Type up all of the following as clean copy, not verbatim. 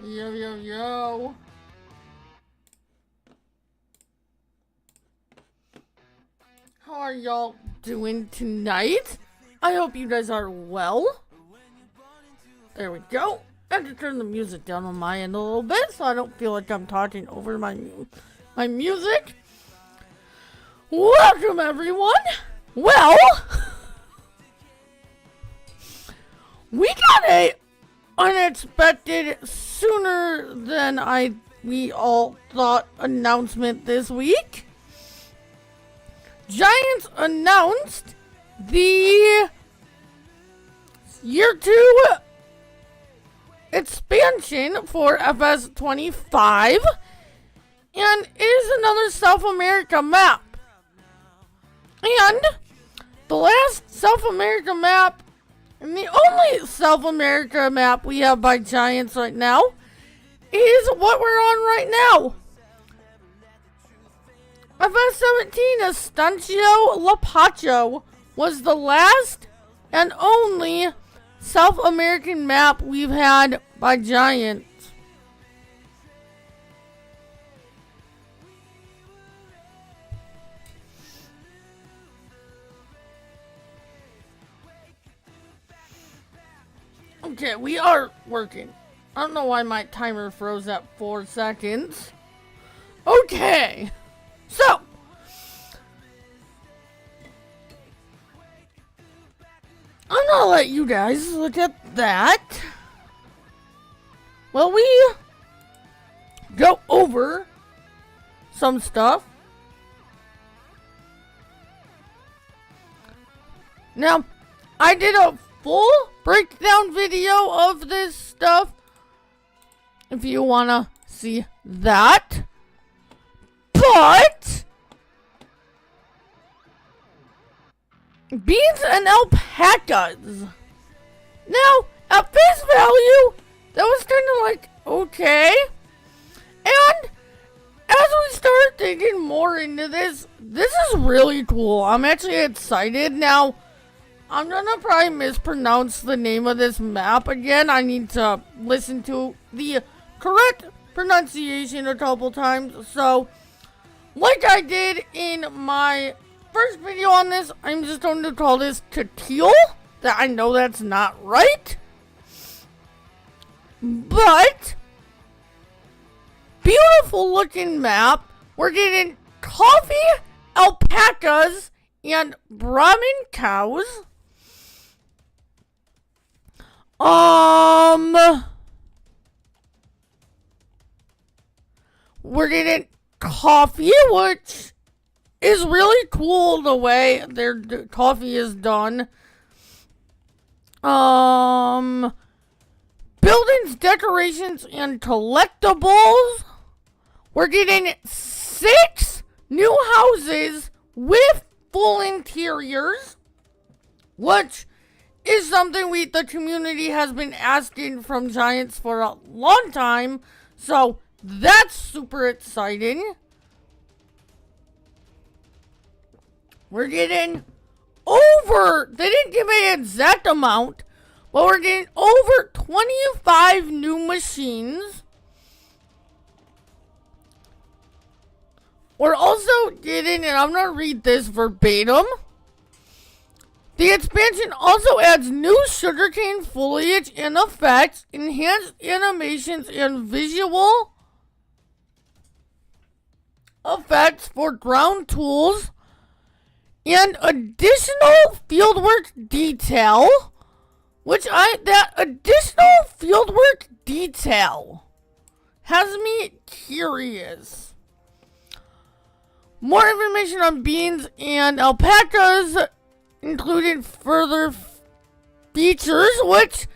Yo, yo, yo. How are y'all doing tonight? I hope you guys are well. There we go. I have to turn the music down on my end a little bit so I don't feel like I'm talking over my music. Welcome, everyone. Well, we got a unexpected, sooner than we all thought announcement this week. Giants announced the Year 2 expansion for FS25, and it is another South America map. And the last South America map, and the only South America map we have by Giants right now, is what we're on right now. FS17 Estancia Lapacho was the last and only South American map we've had by Giants. Okay, we are working. I don't know why my timer froze at 4 seconds. Okay, so I'm gonna let you guys look at that. Well, we go over some stuff. Now, I did a full breakdown video of this stuff if you wanna see that, but beans and alpacas, now at face value that was kind of like okay, and as we start digging more into this is really cool. I'm actually excited. Now I'm gonna probably mispronounce the name of this map again. I need to listen to the correct pronunciation a couple times. So, like I did in my first video on this, I'm just going to call this Tatil. That I know that's not right. But, beautiful looking map. We're getting coffee, alpacas, and Brahmin cows. We're getting coffee, which is really cool the way their coffee is done. Buildings, decorations, and collectibles. We're getting 6 new houses with full interiors, which is something the community has been asking from Giants for a long time, so that's super exciting. We're getting they didn't give an exact amount, but we're getting over 25 new machines. We're also getting, and I'm going to read this verbatim, the expansion also adds new sugarcane foliage and effects, enhanced animations, and visual effects for ground tools, and additional fieldwork detail, that additional fieldwork detail has me curious. More information on beans and alpacas, including further features, which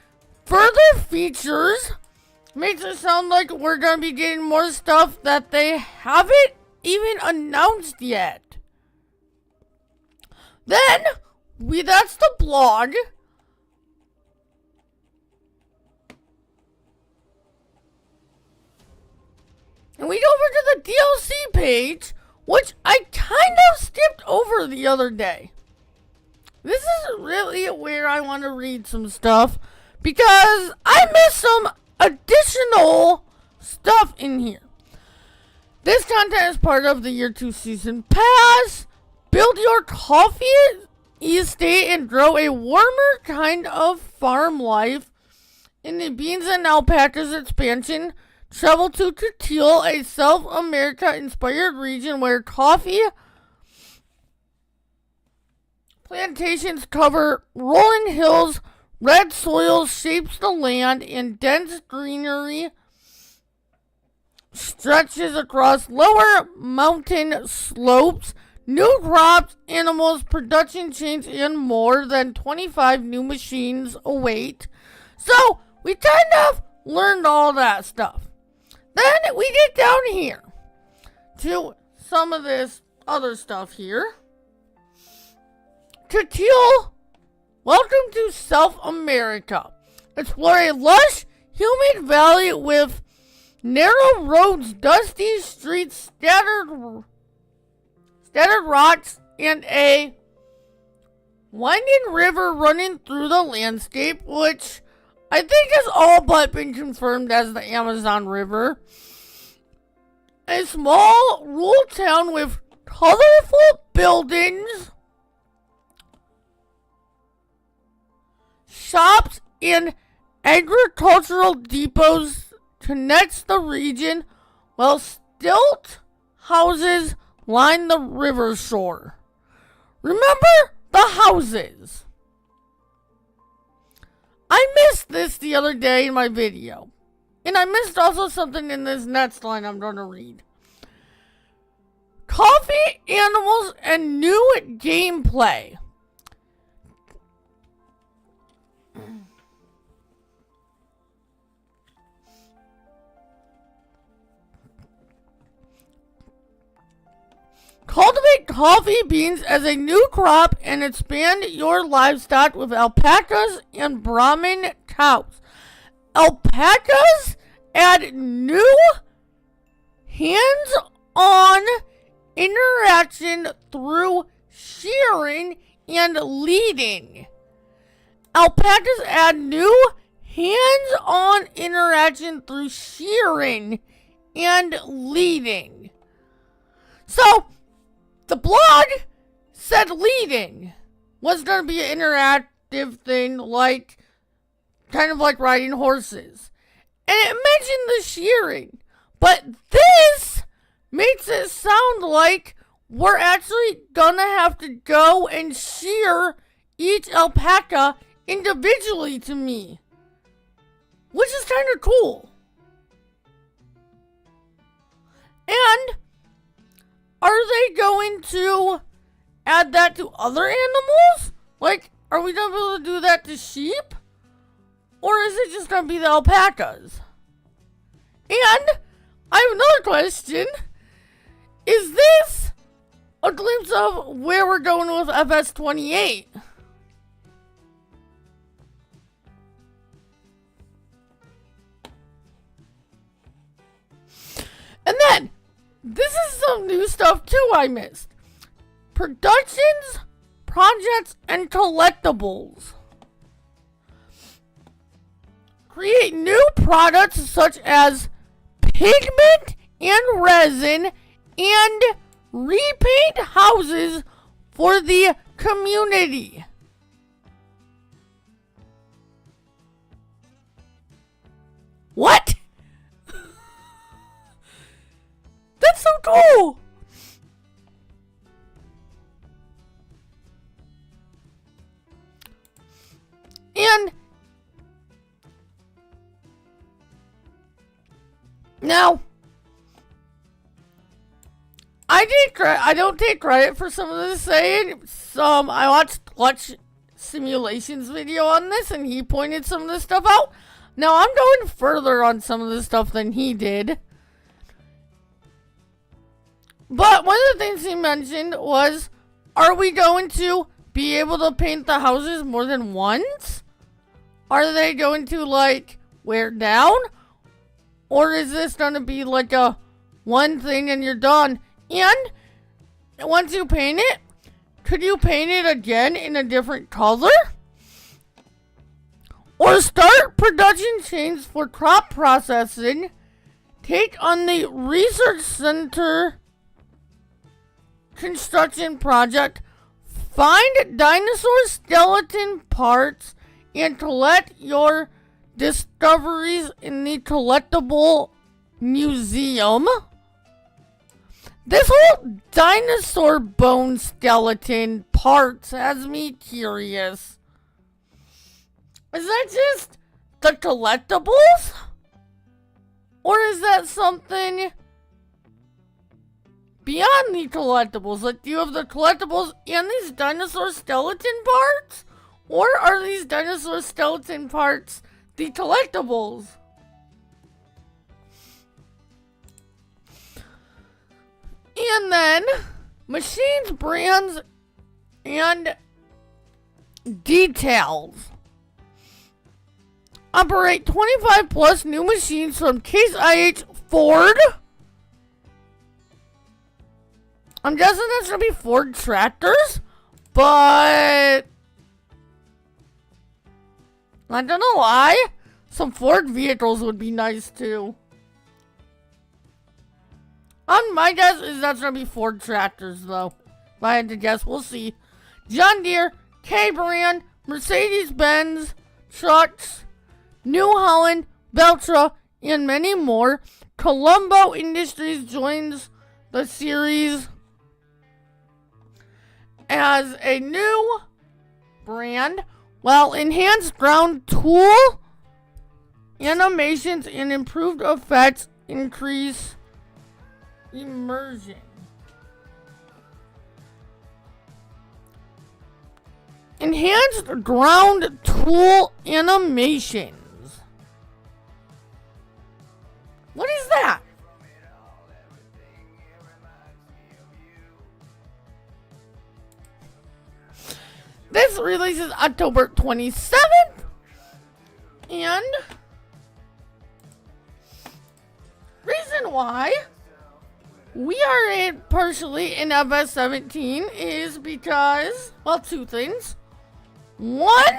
further features makes it sound like we're going to be getting more stuff that they haven't even announced yet. Then, that's the blog. And we go over to the DLC page, which I kind of skipped over the other day. This is really where I want to read some stuff, because I missed some additional stuff in here. This content is part of the Year 2 Season Pass. Build your coffee estate and grow a warmer kind of farm life. In the Beans and Alpacas expansion, travel to Teal, a South America-inspired region where coffee plantations cover rolling hills, red soil shapes the land, and dense greenery stretches across lower mountain slopes. New crops, animals, production chains, and more than 25 new machines await. So, we kind of learned all that stuff. Then we get down here to some of this other stuff here. Teal, welcome to South America. Explore a lush, humid valley with narrow roads, dusty streets, scattered rocks, and a winding river running through the landscape, which I think has all but been confirmed as the Amazon River. A small rural town with colorful buildings, shops, and agricultural depots connects the region, while stilt houses line the river shore. Remember the houses. I missed this the other day in my video. And I missed also something in this next line I'm going to read. Coffee, animals, and new gameplay. Cultivate coffee beans as a new crop and expand your livestock with alpacas and Brahmin cows. Alpacas add new hands-on interaction through shearing and leading. Alpacas add new hands-on interaction through shearing and leading. So, the blog said leading was going to be an interactive thing, like kind of like riding horses. And it mentioned the shearing. But this makes it sound like we're actually going to have to go and shear each alpaca individually to me. Which is kind of cool. And are they going to add that to other animals? Like, are we going to be able to do that to sheep? Or is it just going to be the alpacas? And I have another question. Is this a glimpse of where we're going with FS28? And then, this is some new stuff too I missed. Productions, projects, and collectibles. Create new products such as pigment and resin and repaint houses for the community. What? That's so cool! And now, I don't take credit for some of this saying. I watched Simulations video on this, and he pointed some of this stuff out. Now I'm going further on some of this stuff than he did. But one of the things he mentioned was, are we going to be able to paint the houses more than once? Are they going to, like, wear down? Or is this going to be like a one thing and you're done? And once you paint it, could you paint it again in a different color? or start production chains for crop processing, take on the research center construction project, find dinosaur skeleton parts, and collect your discoveries in the collectible museum. This whole dinosaur bone skeleton parts has me curious. Is that just the collectibles? Or is that something beyond the collectibles? Like, do you have the collectibles and these dinosaur skeleton parts? Or are these dinosaur skeleton parts the collectibles? And then, machines, brands, and details. Operate 25 plus new machines from Case IH Ford. I'm guessing that's gonna be Ford tractors, but I don't know why. Some Ford vehicles would be nice too. My guess is that's gonna be Ford tractors though. If I had to guess, we'll see. John Deere, K-Brand, Mercedes-Benz, trucks, New Holland, Valtra, and many more. Colombo Industries joins the series as a new brand, while enhanced ground tool animations and improved effects increase immersion. Enhanced ground tool animations. What is that? This releases October 27th. And reason why we are partially in FS17 is because, well, two things. One,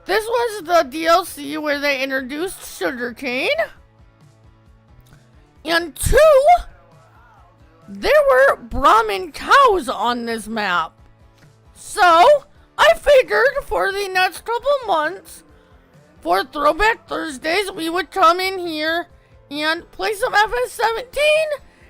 this was the DLC where they introduced sugarcane. And two, there were Brahmin cows on this map. So, I figured for the next couple months, for Throwback Thursdays, we would come in here and play some FS17,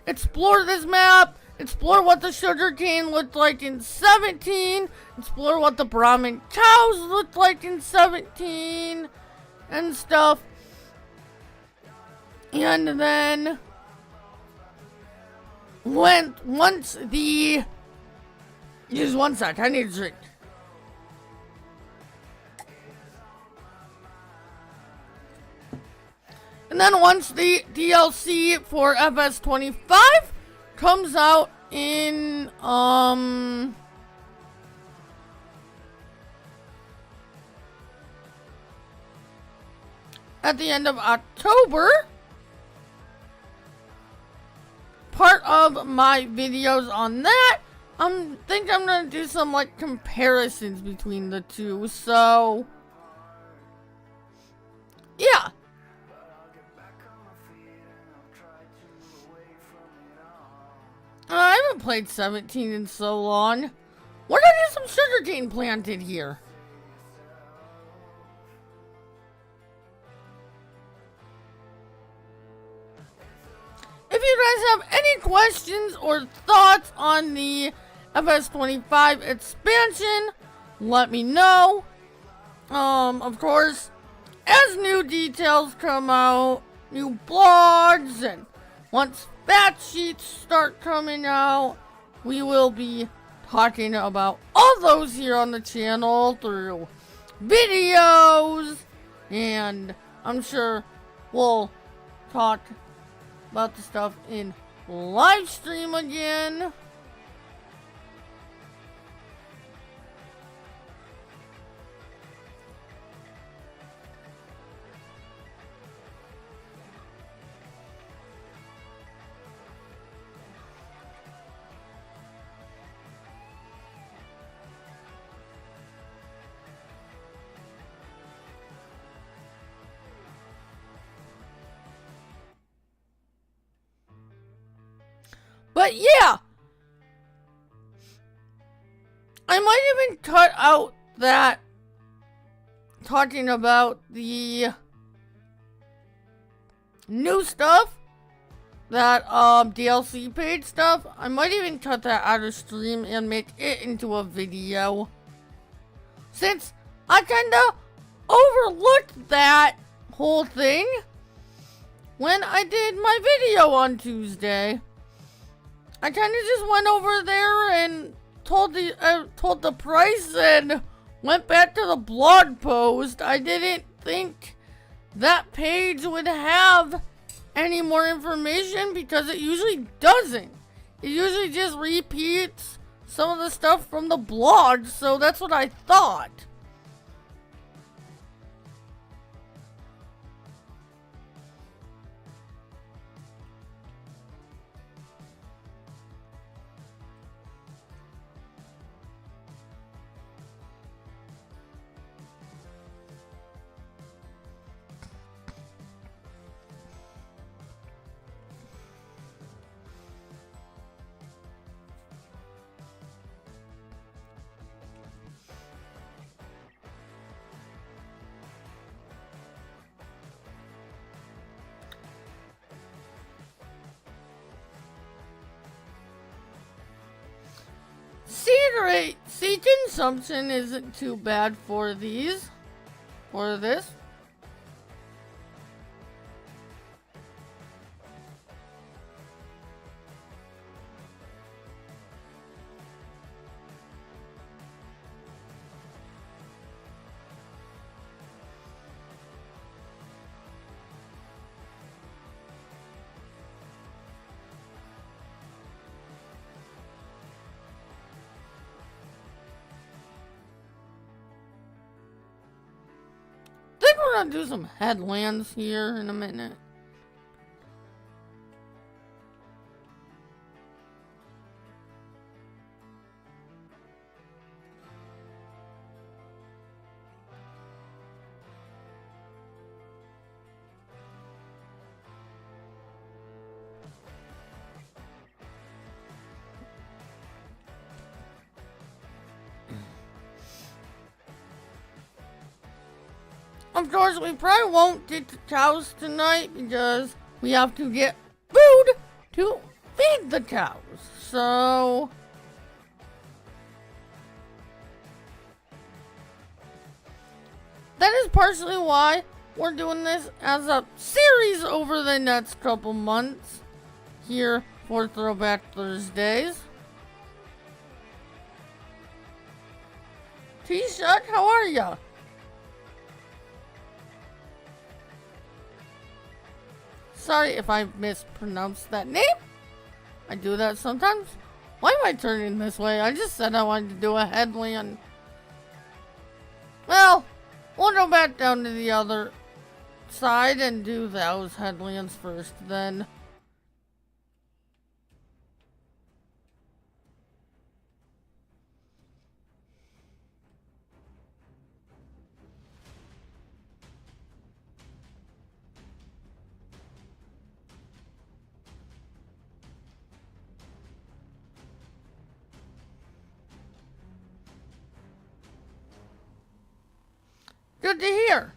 explore this map, explore what the sugarcane looked like in 17, explore what the Brahmin cows looked like in 17, and stuff. And then, once the... Just one sec, I need a drink. And then once the DLC for FS25 comes out in, at the end of October, part of my videos on that, think I'm gonna do some like comparisons between the two, so yeah. I haven't played 17 in so long. What if there's some sugarcane planted here? If you guys have any questions or thoughts on the FS25 expansion, let me know. Of course, as new details come out, new blogs, and once fact sheets start coming out, we will be talking about all those here on the channel through videos, and I'm sure we'll talk about the stuff in live stream again. But yeah, I might even cut out that talking about the new stuff, that DLC page stuff. I might even cut that out of stream and make it into a video, since I kinda overlooked that whole thing when I did my video on Tuesday. I kinda just went over there and told the price and went back to the blog post. I didn't think that page would have any more information, because it usually doesn't. It usually just repeats some of the stuff from the blog, so that's what I thought. Seed consumption isn't too bad for these, or this. I think we're gonna do some headlands here in a minute. Of course, we probably won't get the cows tonight because we have to get food to feed the cows. So that is partially why we're doing this as a series over the next couple months here for Throwback Thursdays. T-Shut, how are ya? Sorry if I mispronounced that name. I do that sometimes. Why am I turning this way? I just said I wanted to do a headland. Well, we'll go back down to the other side and do those headlands first then. Good to hear.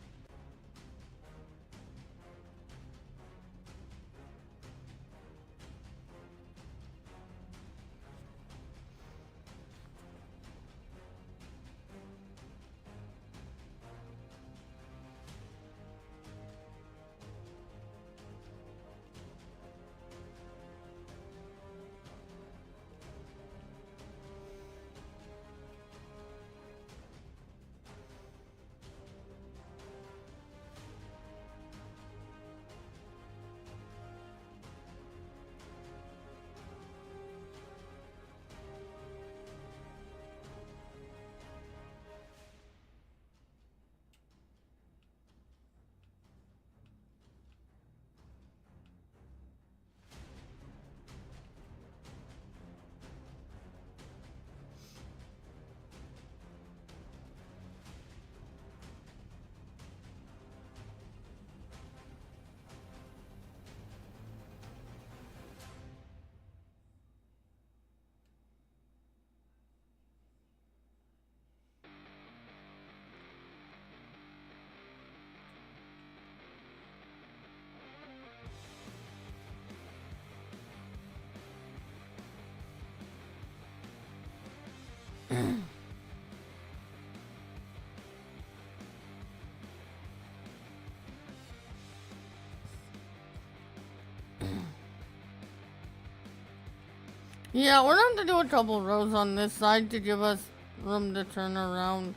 Yeah, we're going to do a couple rows on this side to give us room to turn around.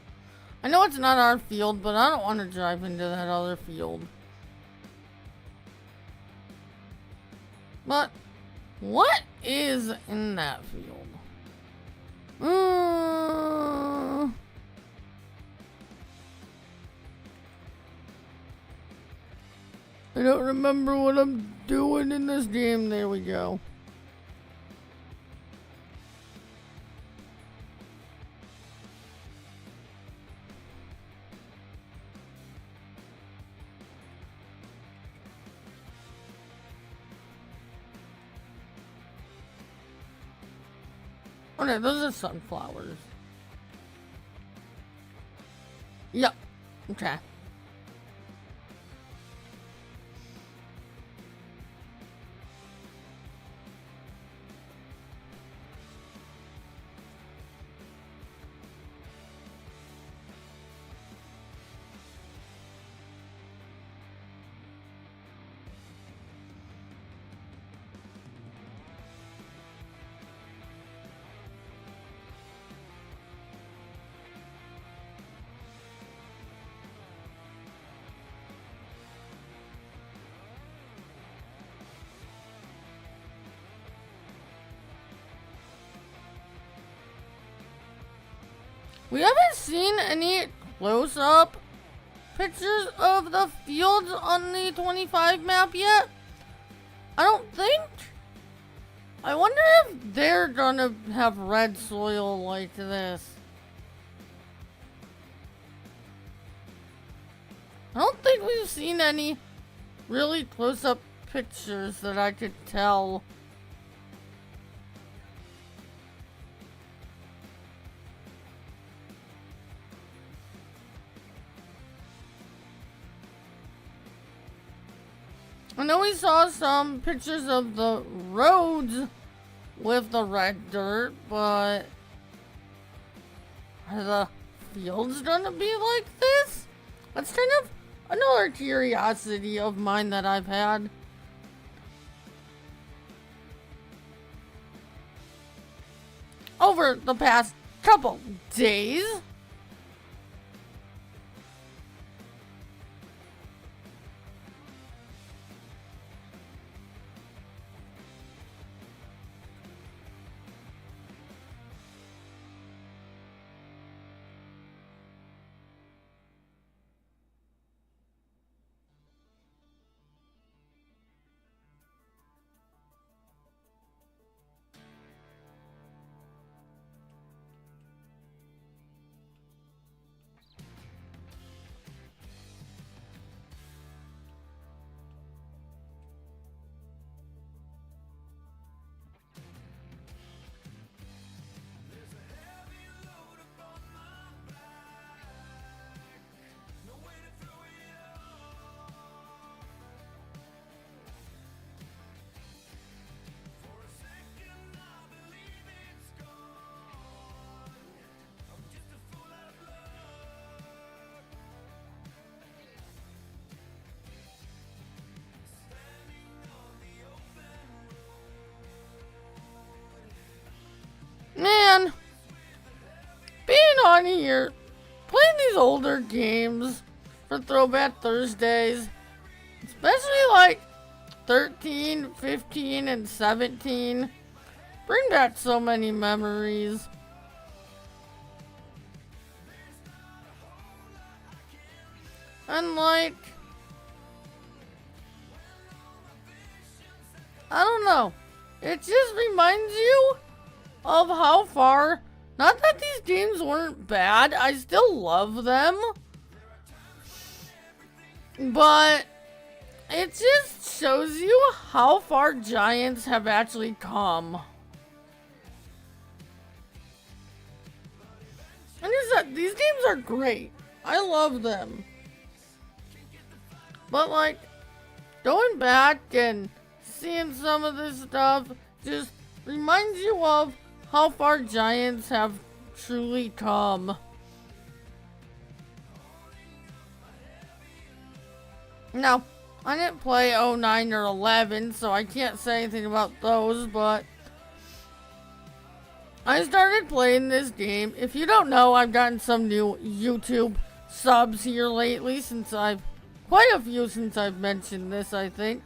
I know it's not our field, but I don't want to drive into that other field. But what is in that field? I don't remember what I'm doing in this game. There we go. Okay, those are sunflowers. Yep. Okay. We haven't seen any close-up pictures of the fields on the 25 map yet. I don't think. I wonder if they're gonna have red soil like this. I don't think we've seen any really close-up pictures that I could tell. I know we saw some pictures of the roads with the red dirt, but are the fields gonna be like this? That's kind of another curiosity of mine that I've had. Over the past couple days. Man, being on here, playing these older games for Throwback Thursdays, especially like 13, 15, and 17, bring back so many memories. And like, I don't know, it just reminds you of how far, not that these games weren't bad, I still love them, but it just shows you how far Giants have actually come. And these games are great. I love them. But like, going back and seeing some of this stuff just reminds you of how far Giants have truly come. Now, I didn't play 09 or 11, so I can't say anything about those, but I started playing this game. If you don't know, I've gotten some new YouTube subs here lately quite a few since I've mentioned this, I think.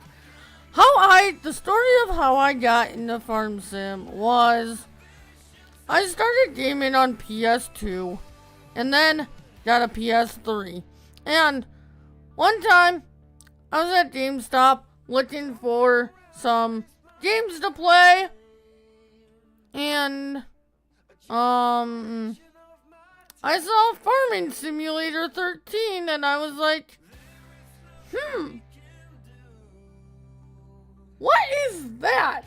The story of how I got into Farm Sim was, I started gaming on PS2 and then got a PS3. And one time, I was at GameStop looking for some games to play. And, I saw Farming Simulator 13 and I was like, what is that?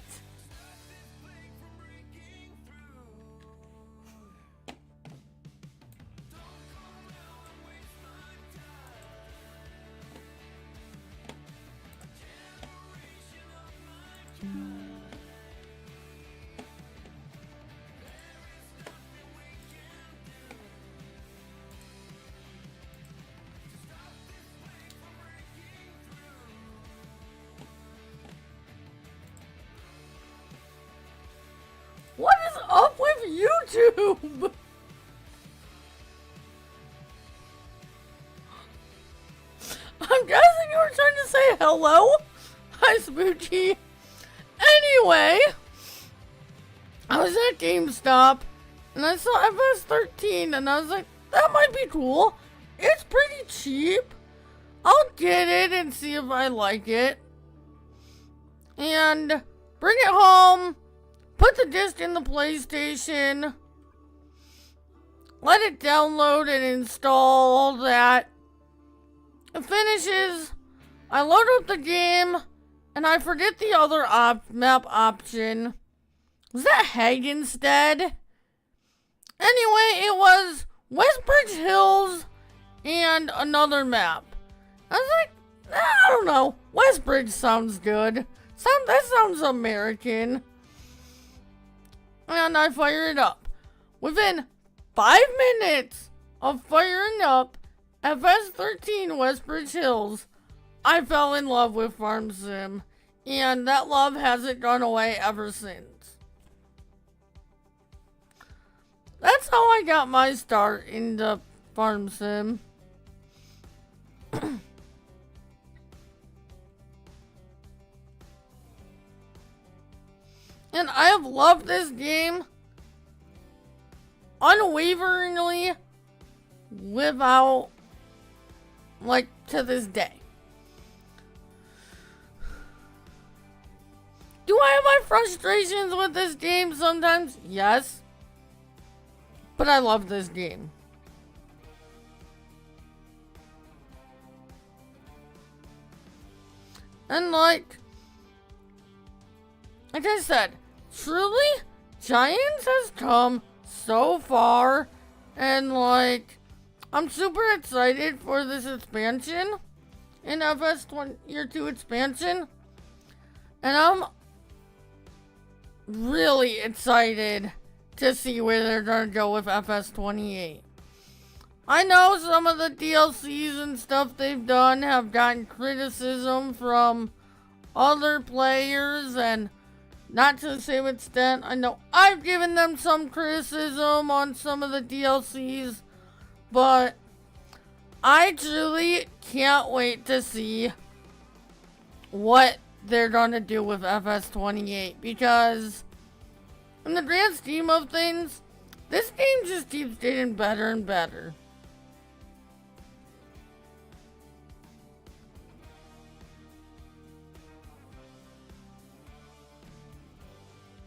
What is up with YouTube? I'm guessing you were trying to say hello? Hi, Spooky. Anyway, I was at GameStop and I saw FS13 and I was like, that might be cool. It's pretty cheap. I'll get it and see if I like it. And bring it home. Put the disc in the PlayStation, let it download and install all that. It finishes, I load up the game, and I forget the other map option. Was that Hagenstead? Anyway, it was Westbridge Hills and another map. I was like, I don't know, Westbridge sounds good. That sounds American. And I fire it up. Within 5 minutes of firing up FS13 Westbridge Hills, I fell in love with Farm Sim. And that love hasn't gone away ever since. That's how I got my start into Farm Sim. And I have loved this game unwaveringly to this day. Do I have my frustrations with this game sometimes? Yes. But I love this game. And like I said, truly, Giants has come so far, and I'm super excited for this expansion in FS20 Year 2 expansion, and I'm really excited to see where they're gonna go with FS28. I know some of the DLCs and stuff they've done have gotten criticism from other players, and not to the same extent. I know I've given them some criticism on some of the DLCs, but I truly can't wait to see what they're gonna do with FS28, because in the grand scheme of things, this game just keeps getting better and better.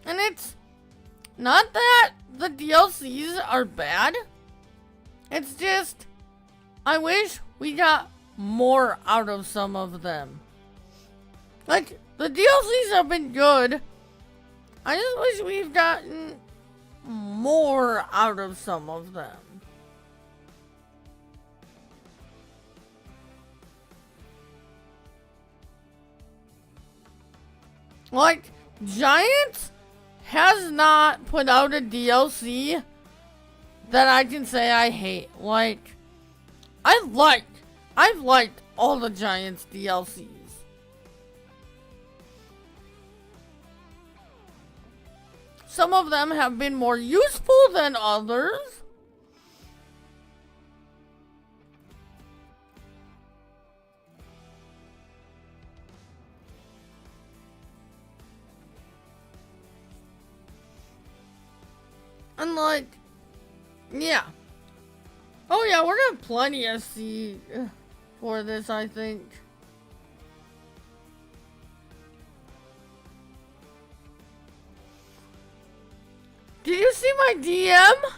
And it's not that the DLCs are bad. It's just, I wish we got more out of some of them. Like, the DLCs have been good. I just wish we've gotten more out of some of them. Like, Giants has not put out a DLC that I can say I hate. Like, I've liked all the Giants DLCs. some of them have been more useful than others. And like, yeah. Oh yeah, we're gonna have plenty of seed for this, I think. Did you see my DM?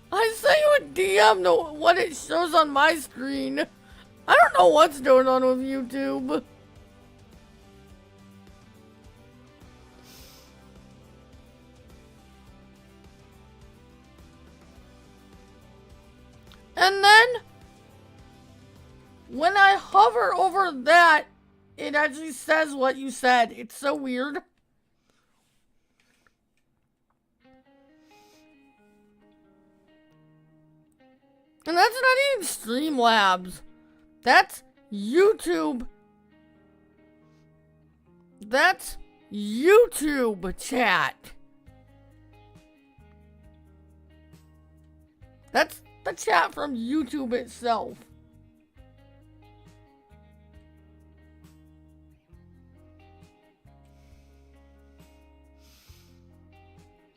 I sent you a DM to what it shows on my screen. I don't know what's going on with YouTube. And then, when I hover over that, it actually says what you said. It's so weird. And that's not even Streamlabs. That's YouTube. That's YouTube chat. That's the chat from YouTube itself.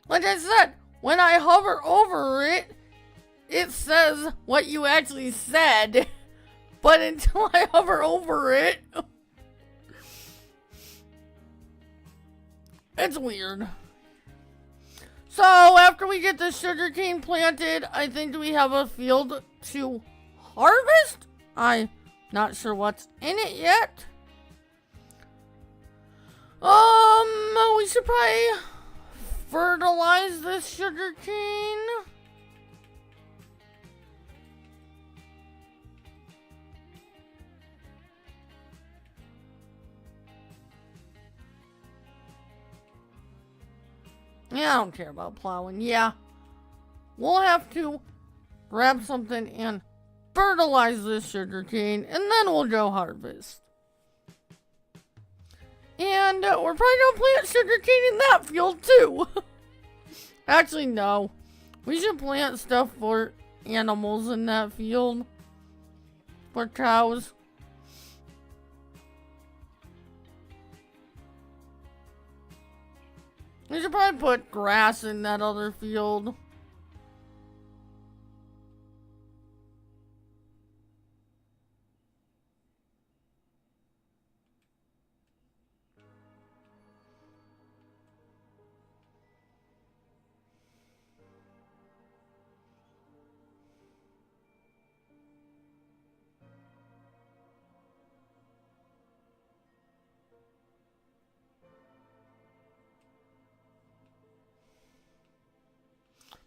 Like I said, when I hover over it, it says what you actually said. But until I hover over it, it's weird. So after we get the sugarcane planted, I think we have a field to harvest. I'm not sure what's in it yet. We should probably fertilize this sugarcane. Yeah, I don't care about plowing. Yeah. We'll have to grab something and fertilize this sugarcane, and then we'll go harvest. And we're probably gonna plant sugarcane in that field too. Actually, no. We should plant stuff for animals in that field. For cows. We should probably put grass in that other field.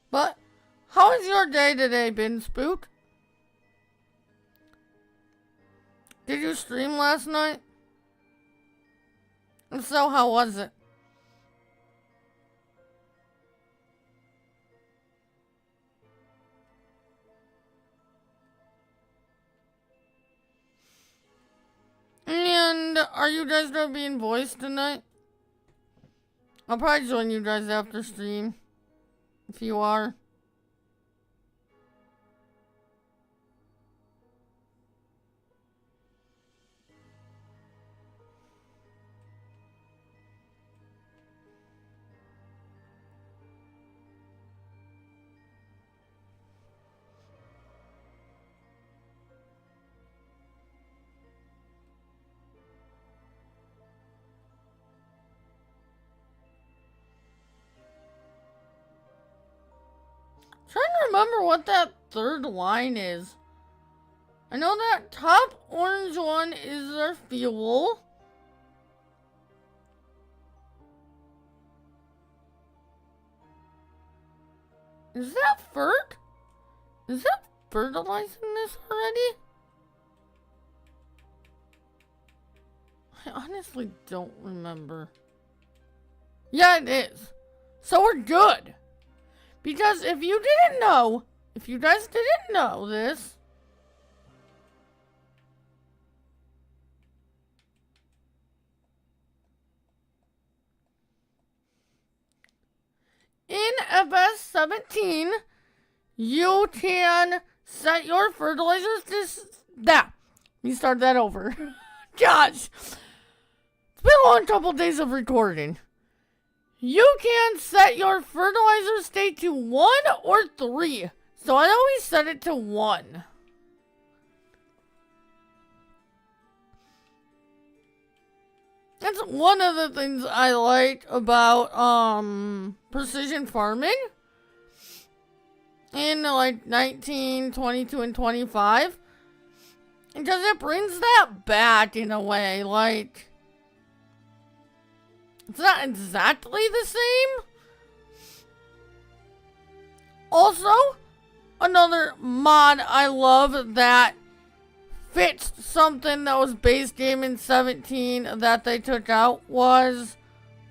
But, how has your day today been, Spook? Did you stream last night? If so, how was it? And are you guys gonna be in voice tonight? I'll probably join you guys after stream. If you are. Trying to remember what that third line is. I know that top orange one is our fuel. Is that fert? Is that fertilizing this already? I honestly don't remember. Yeah, it is. So we're good. Because if you didn't know, if you guys didn't know this, FS17, you can set your fertilizers to that. You start that over. Gosh, it's been a long couple days of recording. You can set your fertilizer state to 1 or 3. So I always set it to 1. That's one of the things I like about precision farming in like 19, 22, and 25. Because it brings that back in a way, like it's not exactly the same. Also, another mod I love that fits something that was base game in 17 that they took out was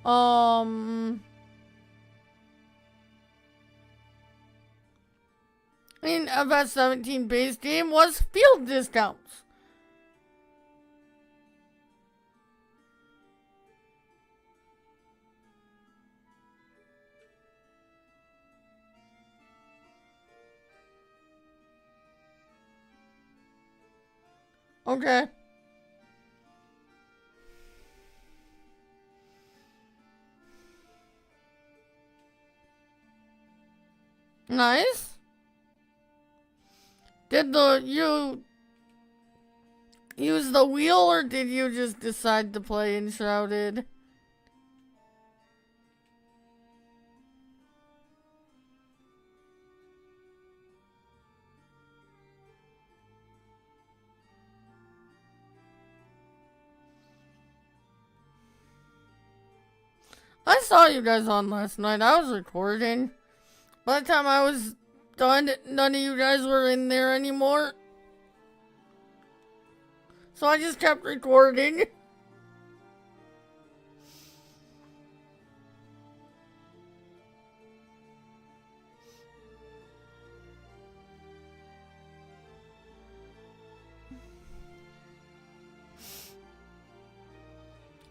in FS17 base game was field discounts. Okay. Nice. Did you use the wheel or did you just decide to play Enshrouded? I saw you guys on last night. I was recording. By the time I was done, none of you guys were in there anymore. So I just kept recording.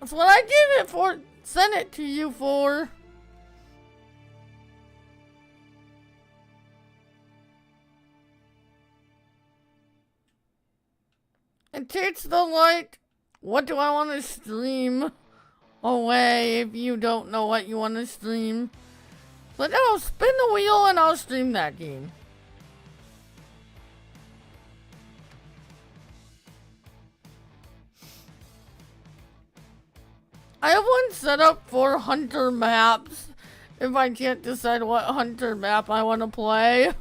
That's what I gave it for. Sent it to you for. It takes the like, what do I want to stream away if you don't know what you want to stream. But no, spin the wheel and I'll stream that game. I have one set up for hunter maps if I can't decide what hunter map I want to play.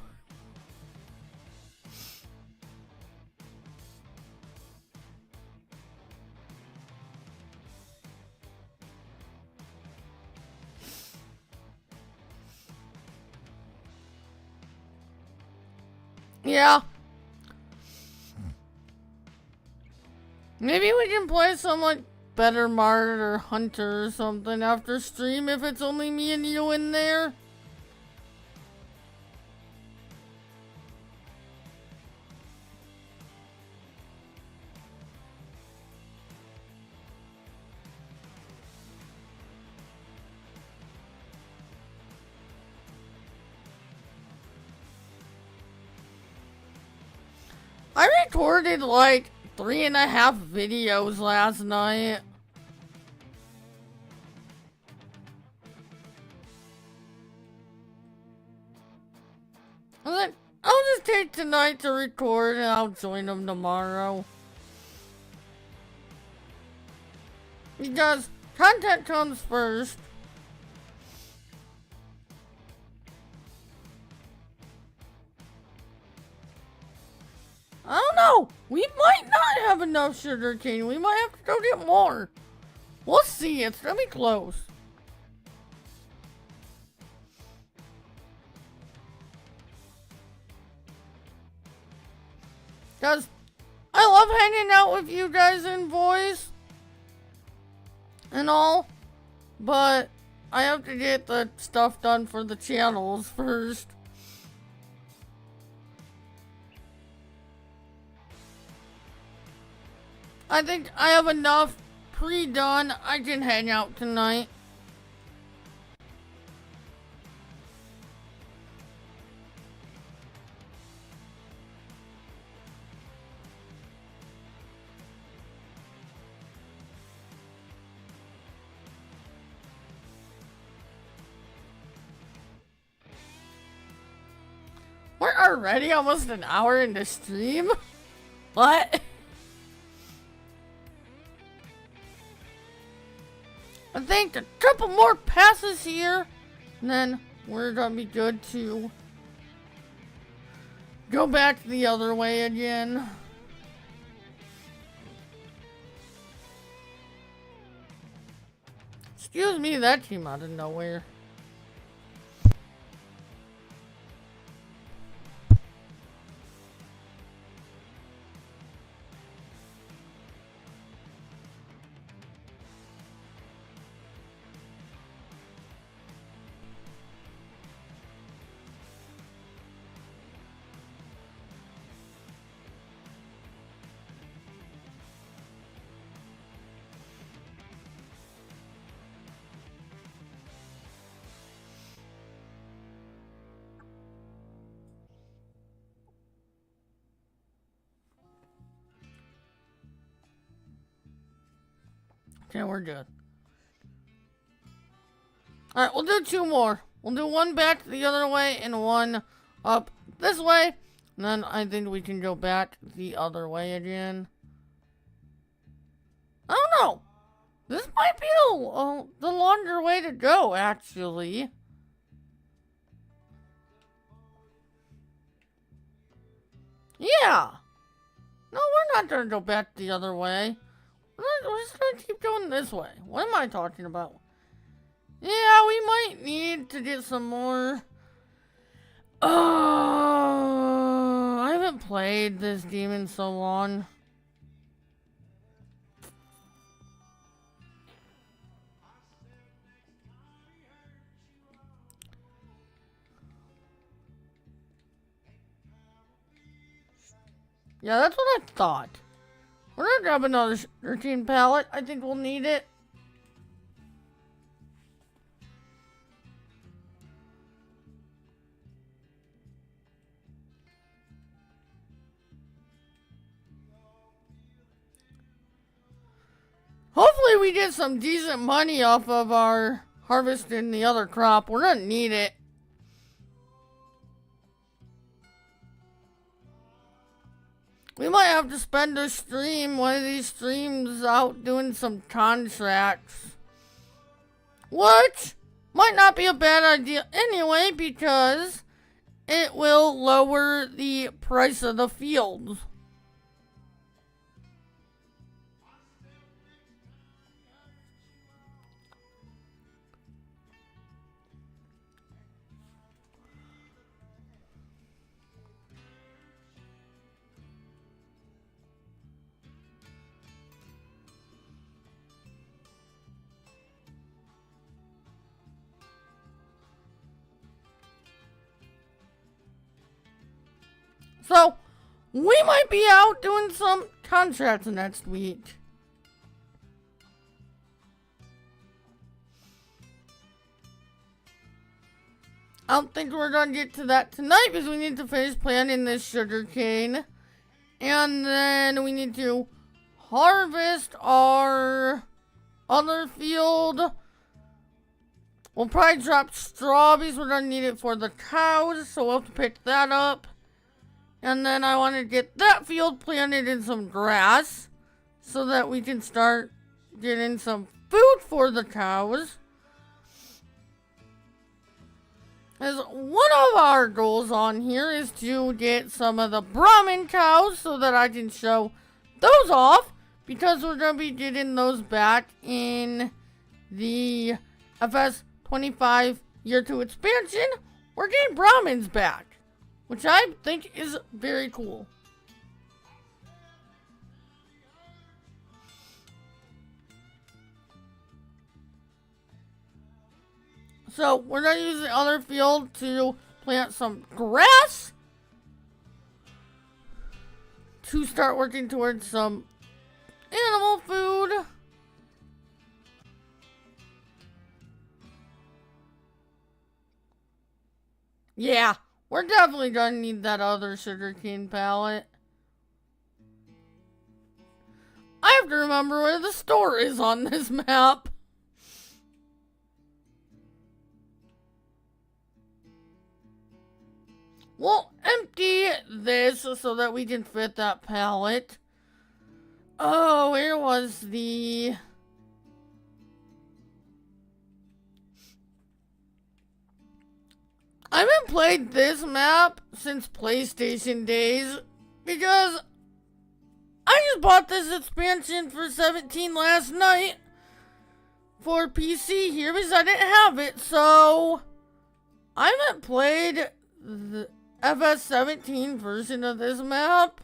Yeah. Maybe we can play some like Better Mart or Hunter or something after stream if it's only me and you in there. I recorded like 3.5 videos last night. I was like, I'll just take tonight to record and I'll join them tomorrow. Because content comes first. I don't know. We might not have enough sugar cane. We might have to go get more. We'll see. It's gonna be close. Because I love hanging out with you guys in voice and all. But I have to get the stuff done for the channels first. I think I have enough pre-done. I can hang out tonight. already almost an hour into stream? What? I think a couple more passes here, and then we're gonna be good to go back the other way again. Excuse me, that came out of nowhere. Okay, we're good. Alright, we'll do two more. We'll do one back the other way and one up this way. And then I think we can go back the other way again. I don't know. This might be the longer way to go, actually. Yeah. No, we're not gonna go back the other way. We're just gonna keep going this way. What am I talking about? Yeah, we might need to get some more. I haven't played this game in so long. Yeah, that's what I thought. We're gonna grab another routine pallet. I think we'll need it. Hopefully we get some decent money off of our harvesting the other crop. We're gonna need it. We might have to spend a stream, one of these streams, out doing some contracts. Which might not be a bad idea anyway, because it will lower the price of the fields. So, we might be out doing some contracts next week. I don't think we're gonna get to that tonight because we need to finish planting this sugar cane. And then we need to harvest our other field. We'll probably drop straw because we're gonna need it for the cows, so we'll have to pick that up. And then I want to get that field planted in some grass so that we can start getting some food for the cows. As one of our goals on here is to get some of the Brahmin cows so that I can show those off, because we're going to be getting those back in the FS25 Year 2 expansion. We're getting Brahmins back, which I think is very cool. So, we're going to use the other field to plant some grass to start working towards some animal food. Yeah, we're definitely going to need that other sugarcane pallet. I have to remember where the store is on this map. We'll empty this so that we can fit that pallet. Oh, where was the... I haven't played this map since PlayStation days because I just bought this expansion for 17 last night for PC here because I didn't have it, so I haven't played the FS17 version of this map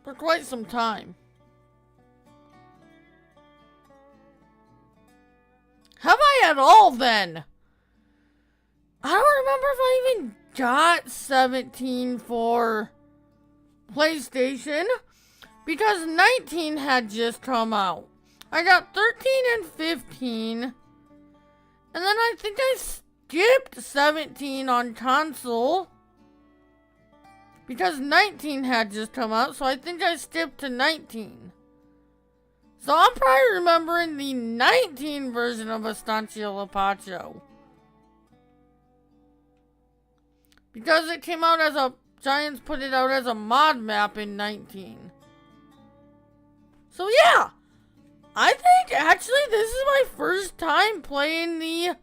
for quite some time. Have I at all then? I don't remember if I even got 17 for PlayStation because 19 had just come out. I got 13 and 15, and then I think I skipped 17 on console because 19 had just come out, so I think I skipped to 19. So I'm probably remembering the 19 version of Estancia Lapacho because it came out as a... Giants put it out as a mod map in 19. So yeah, I think actually this is my first time playing the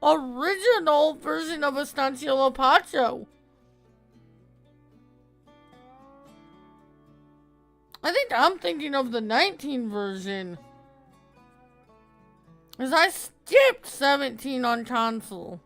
original version of Estancia Lapacho. I think I'm thinking of the 19 version, because I skipped 17 on console.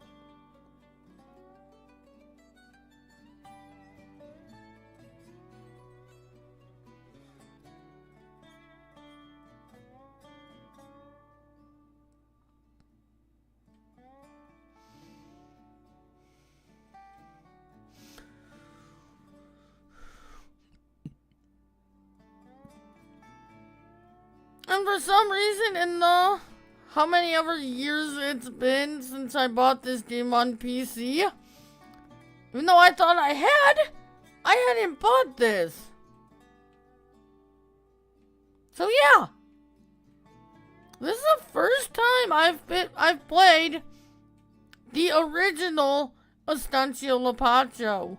And for some reason, in the how many ever years it's been since I bought this game on PC, even though I thought I hadn't bought this. So yeah, this is the first time I've played the original Estancia Lapacho.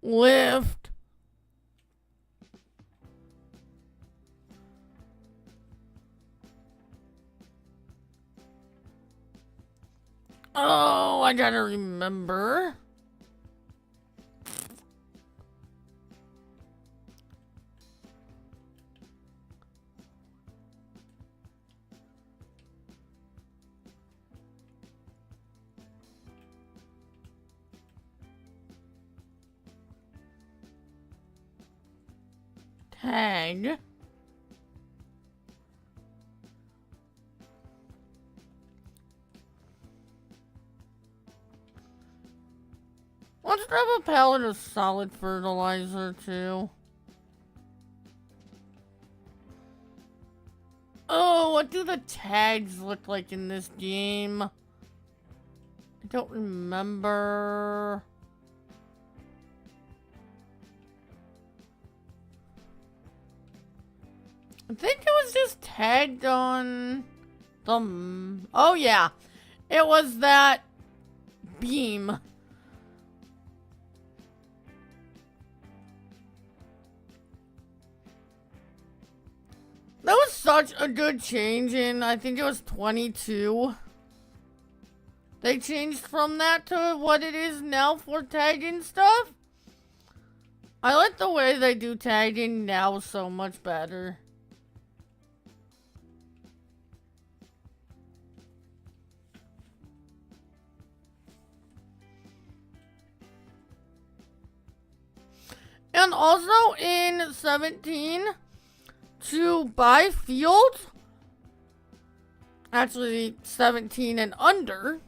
Lift. Oh, I gotta remember. Tag. Let's grab a pallet of solid fertilizer too. Oh, what do the tags look like in this game? I don't remember. I think it was just tagged on the... Oh yeah, it was that beam. That was such a good change in, I think it was 22. They changed from that to what it is now for tagging stuff. I like the way they do tagging now so much better. And also in 17, to buy fields, actually 17 and under,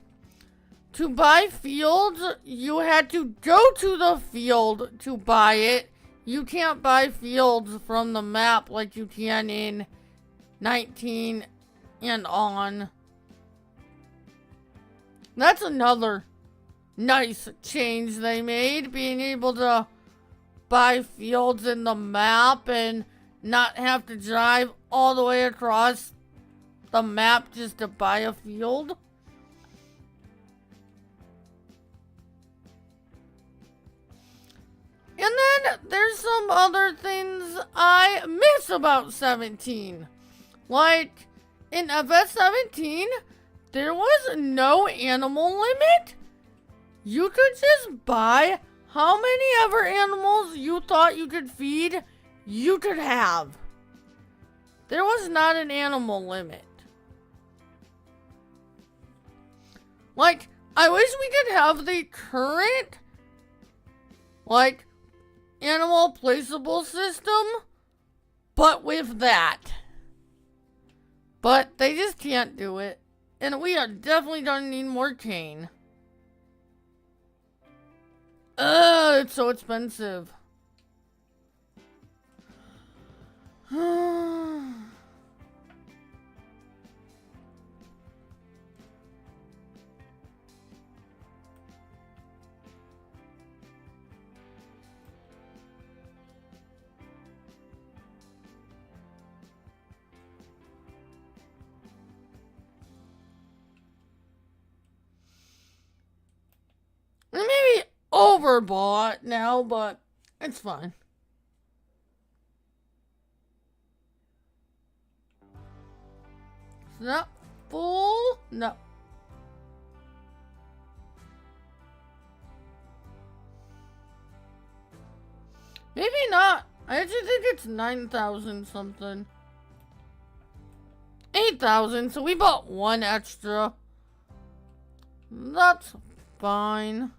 to buy fields, you had to go to the field to buy it. You can't buy fields from the map like you can in 19 and on. That's another nice change they made, being able to buy fields in the map and not have to drive all the way across the map just to buy a field. And then there's some other things I miss about 17. Like, in FS17, there was no animal limit. You could just buy how many ever animals you thought you could feed, you could have. There was not an animal limit. Like, I wish we could have the current, like, animal placeable system, but with that. But they just can't do it. And we are definitely gonna need more cane. It's so expensive. Maybe overbought now, but it's fine. It's not full. No. Maybe not. I actually think it's 9,000 something. 8,000, so we bought one extra. That's fine.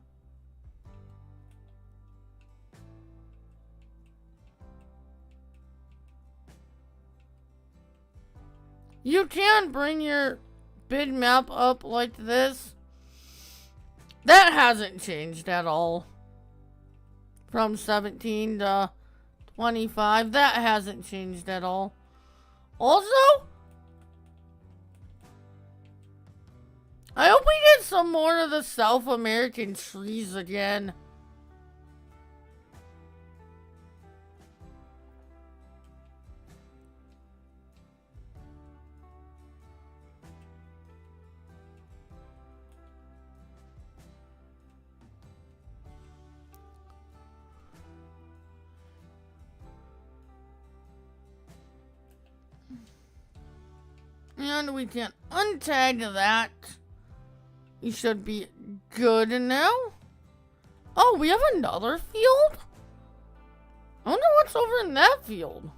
You can bring your bid map up like this. That hasn't changed at all. From 17 to 25. That hasn't changed at all. Also, I hope we get some more of the South American trees again. And we can untag that. We should be good now. Oh, we have another field? I wonder what's over in that field.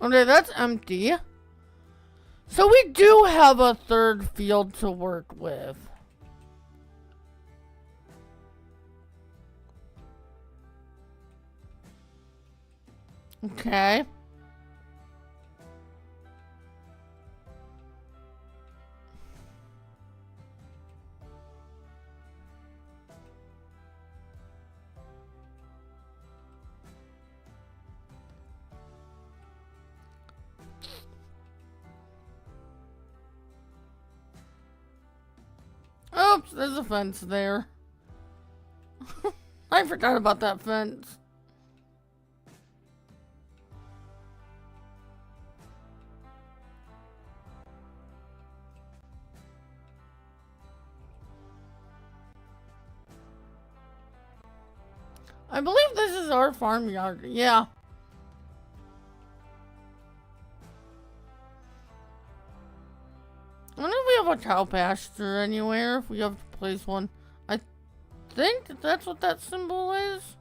Okay, that's empty. So we do have a third field to work with. Okay. Oops, there's a fence there. I forgot about that fence. I believe this is our farmyard. Yeah. I wonder if we have a cow pasture anywhere, if we have to place one. I think that's what that symbol is.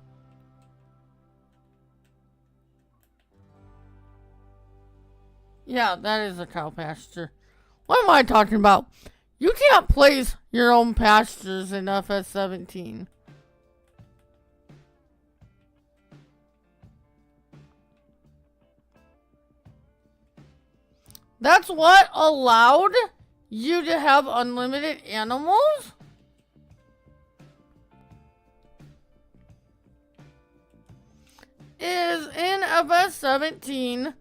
Yeah, that is a cow pasture. What am I talking about? You can't place your own pastures in FS17. That's what allowed you to have unlimited animals? Is in FS17,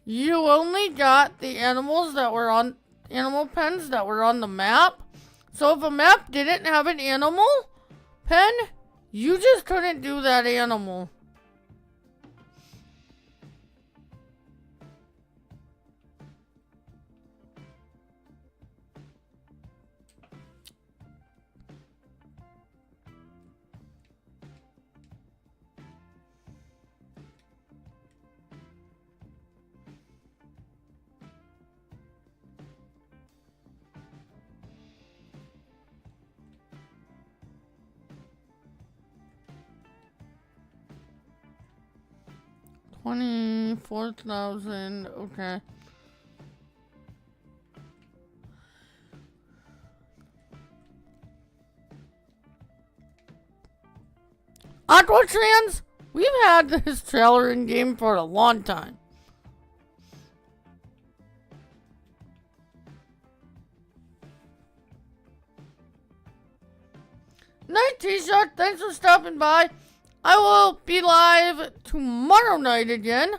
you only got the animals that were on animal pens that were on the map. So if a map didn't have an animal pen, you just couldn't do that animal. $24,000, okay. Aqua Trans, we've had this trailer in game for a long time. Night T-shirt, thanks for stopping by. I will be live tomorrow night again,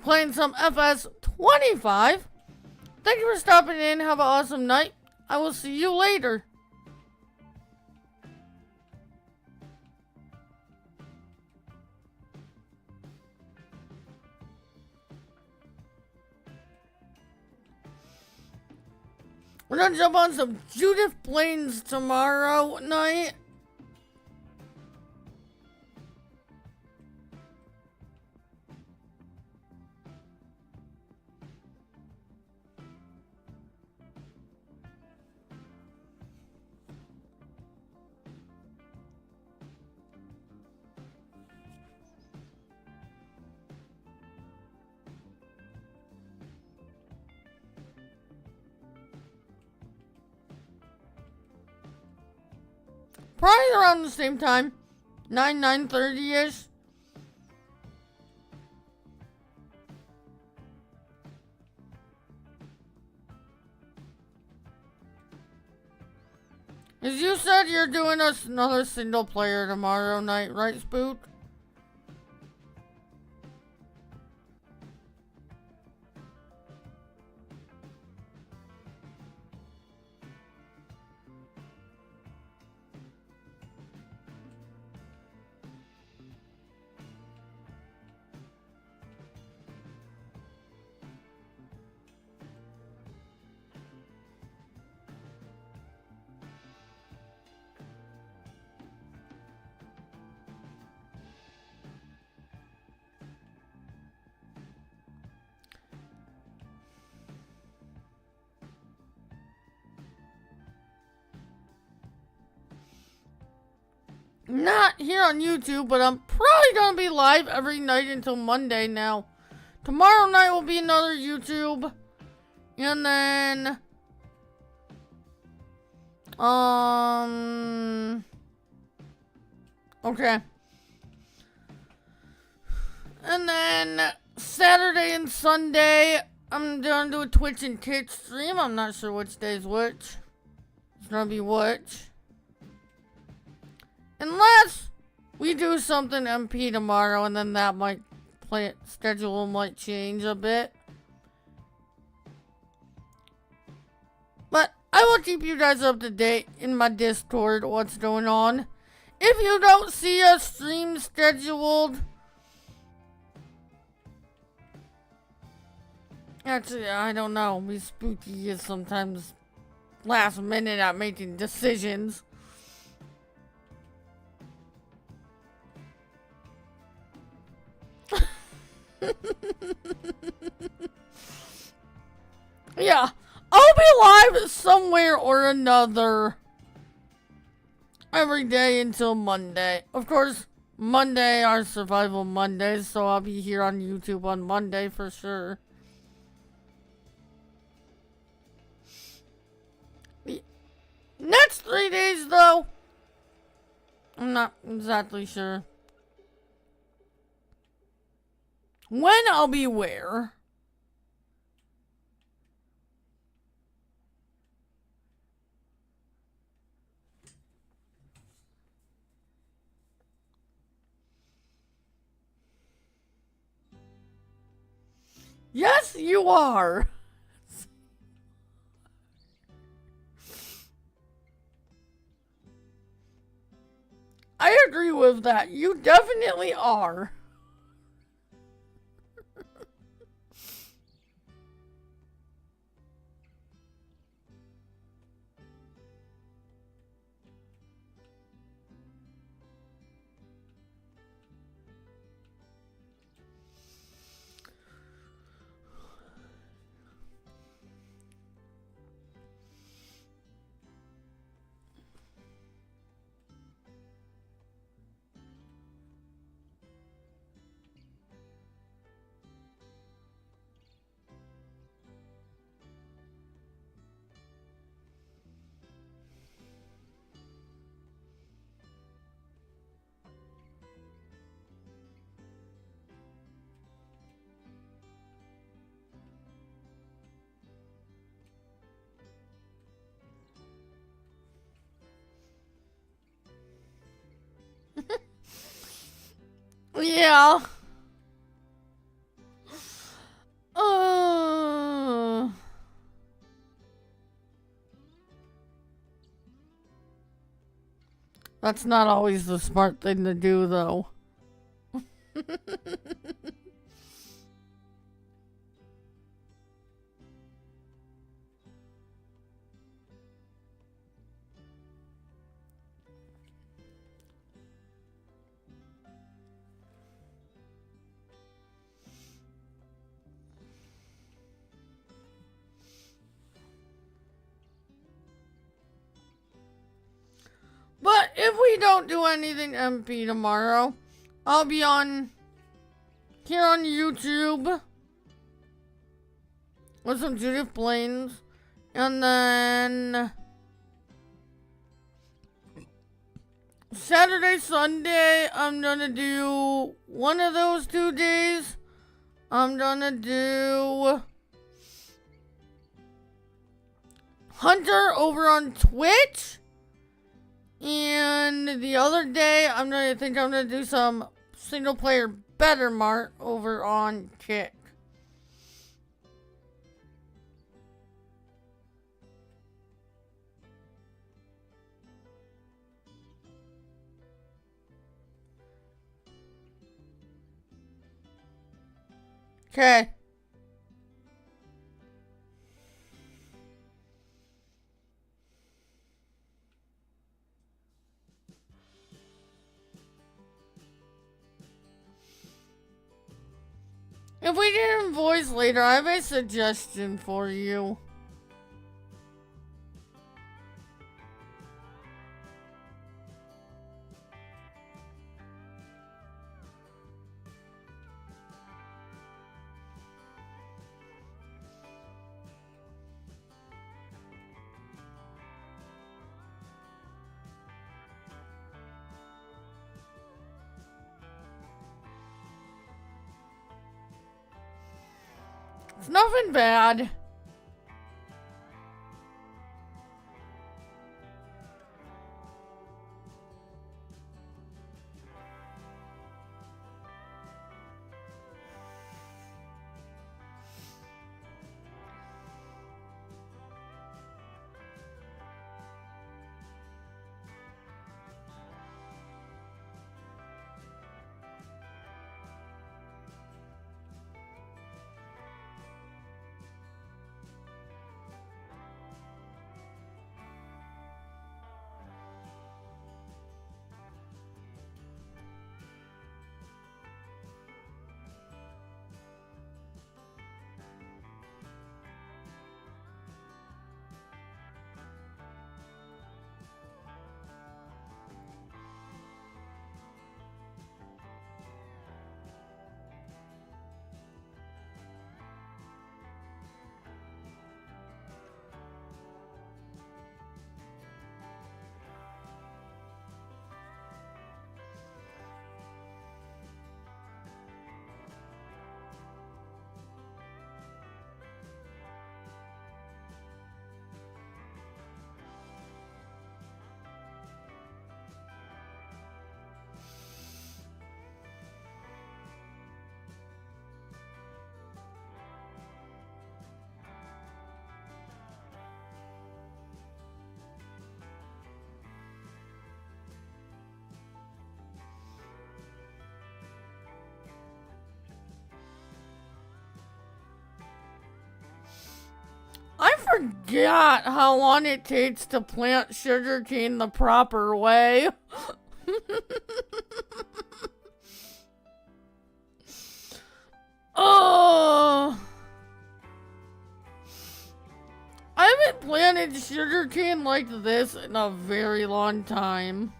playing some FS25. Thank you for stopping in. Have an awesome night. I will see you later. We're gonna jump on some Judith Plains tomorrow night. Probably around the same time. 9:30-ish. As you said, you're doing us another single player tomorrow night, right, Spook? Not here on YouTube, but I'm probably gonna be live every night until Monday now. Tomorrow night will be another YouTube. And then okay. And then Saturday and Sunday I'm gonna do a Twitch and Kick stream. I'm not sure which day's which. It's gonna be which. Unless we do something MP tomorrow, and then that might schedule might change a bit. But I will keep you guys up to date in my Discord what's going on. If you don't see a stream scheduled, actually I don't know. We Spooky is sometimes last minute at making decisions. Yeah, I'll be live somewhere or another every day until Monday. Of course, Monday are survival Mondays, so I'll be here on YouTube on Monday for sure. Next 3 days, though, I'm not exactly sure when I'll be where. Yes, you are. I agree with that. You definitely are. Yeah. Uh, that's not always the smart thing to do, though. But if we don't do anything MP tomorrow, I'll be on here on YouTube with some Judith Blaines, and then Saturday, Sunday, I'm gonna do one of those 2 days. I'm gonna do Hunter over on Twitch. And the other day, I'm gonna do some single player Better Mart over on Kick. Okay. If we get an voice later, I have a suggestion for you. It's nothing bad. forgot how long it takes to plant sugarcane the proper way. Oh, I haven't planted sugarcane like this in a very long time.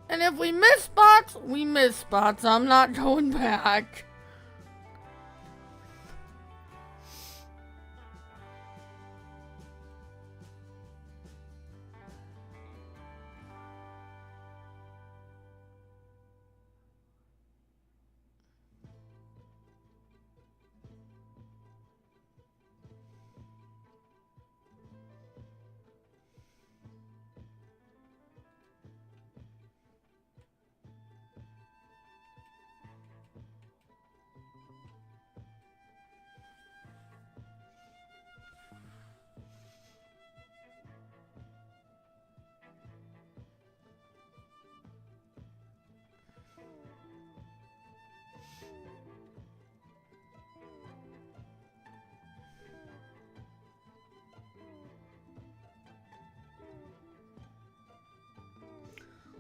And if we miss spots, we miss spots. I'm not going back.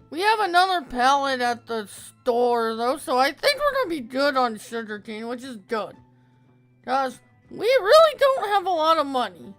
We have another pallet at the store, though, so I think we're gonna be good on sugarcane, which is good. Because we really don't have a lot of money.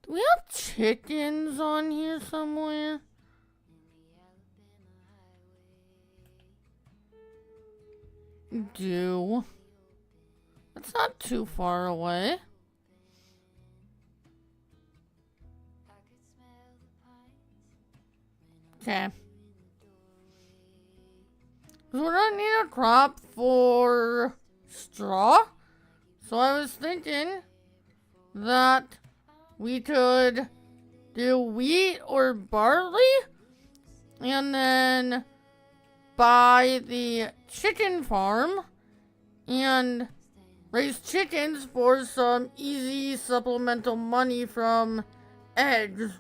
Do we have chickens on here somewhere? can do... It's not too far away. Okay. So we're gonna need a crop for straw. So I was thinking that we could do wheat or barley and then buy the chicken farm and raise chickens for some easy supplemental money from eggs.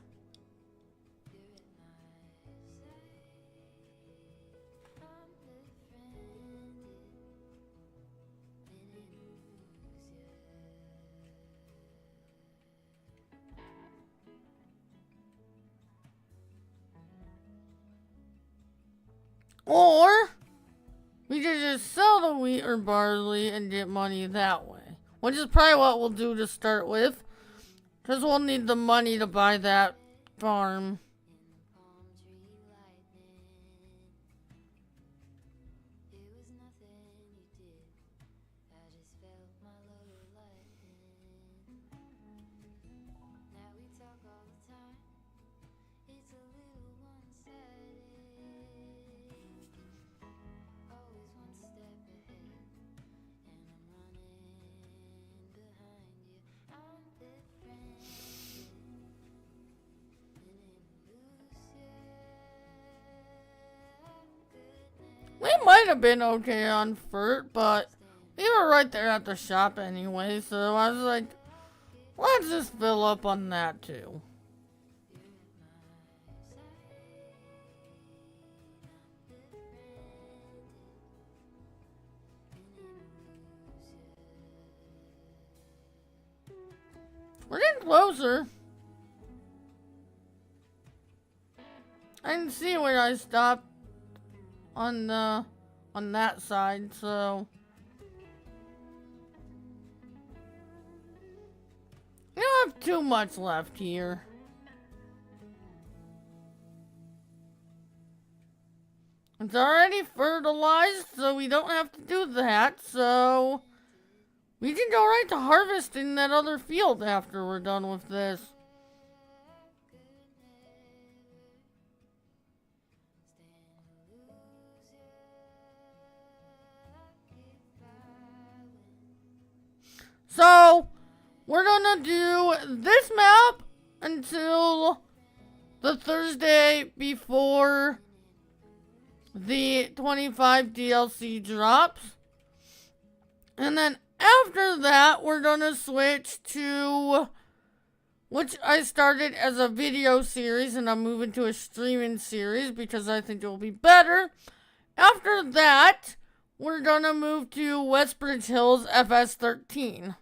Or we could just sell the wheat or barley and get money that way. Which is probably what we'll do to start with. Because we'll need the money to buy that farm. We might have been okay on Furt, but we were right there at the shop anyway, so I was like, let's just fill up on that too. We're getting closer. I didn't see where I stopped on that side, so we don't have too much left here. It's already fertilized, so we don't have to do that, so we can go right to harvesting that other field after we're done with this. So, we're gonna do this map until the Thursday before the 25 DLC drops. And then after that, we're gonna switch to, which I started as a video series and I'm moving to a streaming series because I think it will be better. After that, we're gonna move to Westbridge Hills FS13.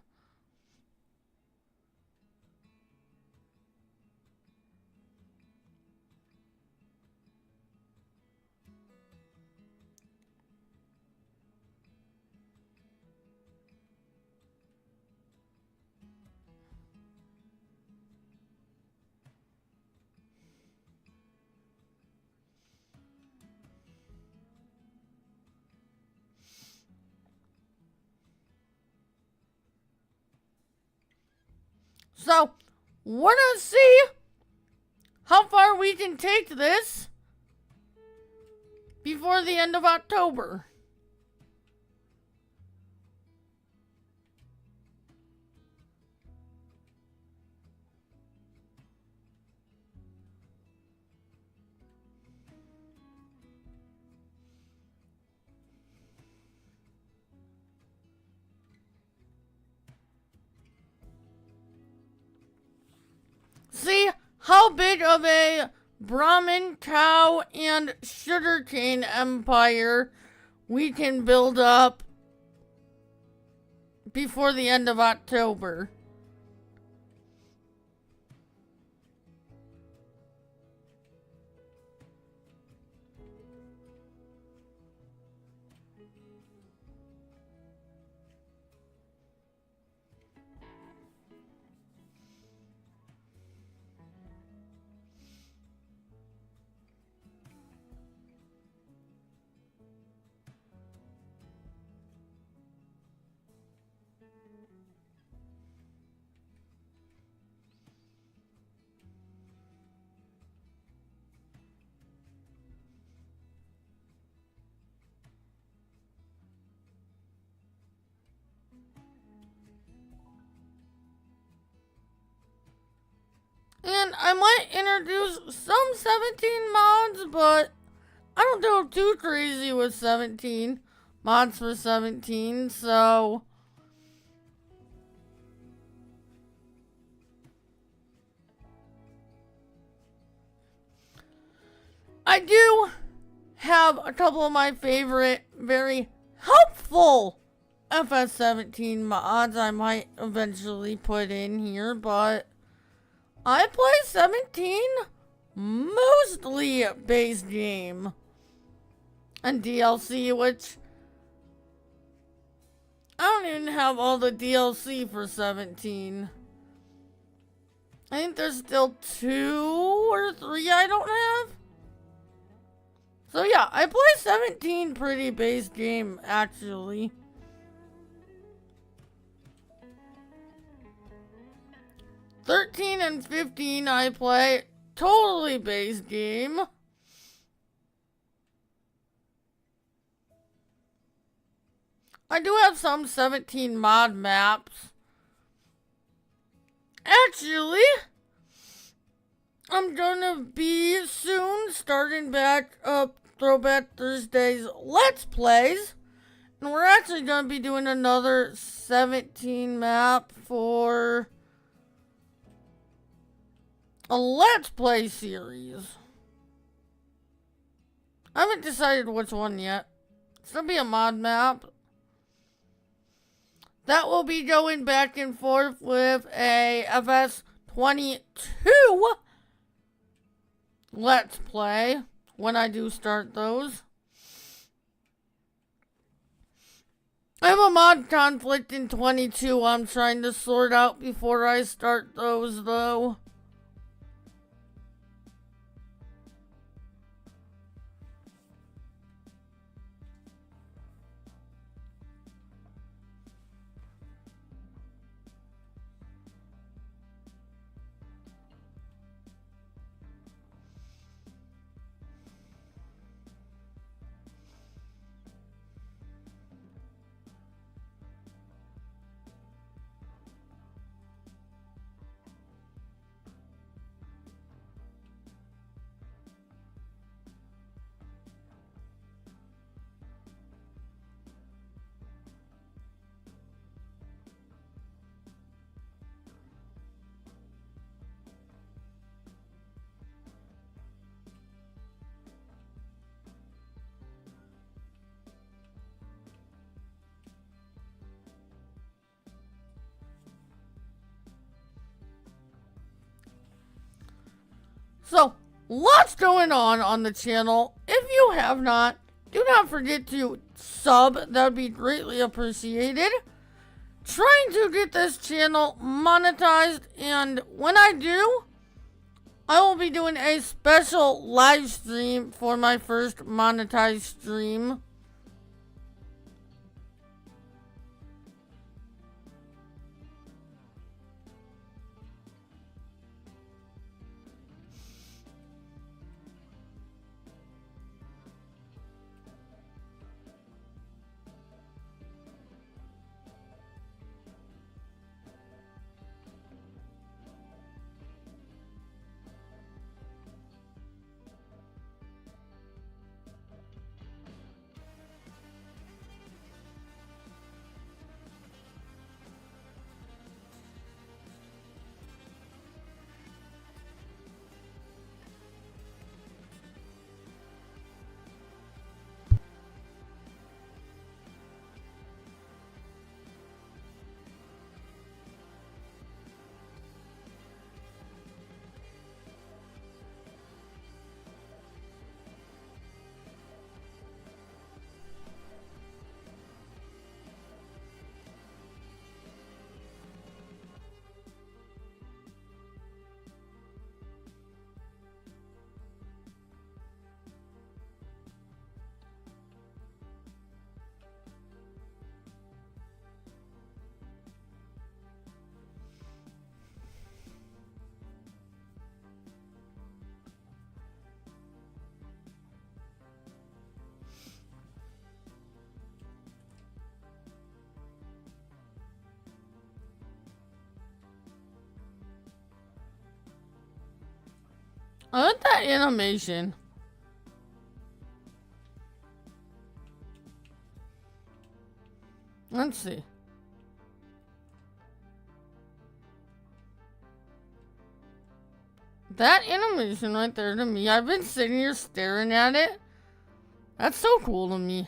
So, we're gonna see how far we can take this before the end of October. See how big of a Brahmin, cow, and sugarcane empire we can build up before the end of October. And I might introduce some 17 mods, but I don't go too crazy with 17 mods for 17, so I do have a couple of my favorite, very helpful FS17 mods I might eventually put in here, but I play 17 mostly base game and DLC, which I don't even have all the DLC for 17. I think there's still 2 or 3 I don't have. So yeah, I play 17 pretty base game, actually. '13 and 15 I play totally base game. I do have some 17 mod maps. Actually, I'm gonna be soon starting back up Throwback Thursdays Let's Plays. And we're actually gonna be doing another 17 map for a Let's Play series. I haven't decided which one yet. It's gonna be a mod map. That will be going back and forth with a FS22 Let's Play when I do start those. I have a mod conflict in 22 I'm trying to sort out before I start those, though. So, lots going on the channel. If you have not, do not forget to sub. That would be greatly appreciated. Trying to get this channel monetized, and when I do, I will be doing a special live stream for my first monetized stream. I like that animation. Let's see. That animation right there to me, I've been sitting here staring at it. That's so cool to me.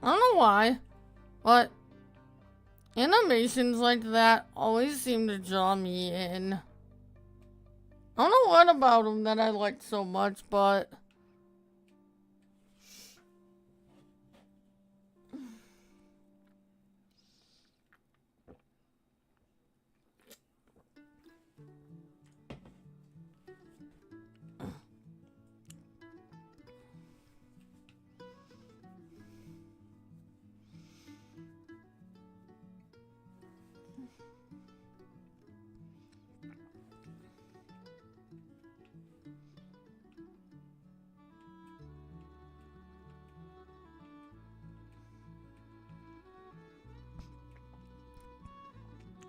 I don't know why, but animations like that always seem to draw me in. I don't know what about them that I like so much, but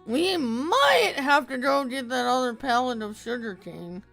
we might have to go get that other pallet of sugarcane.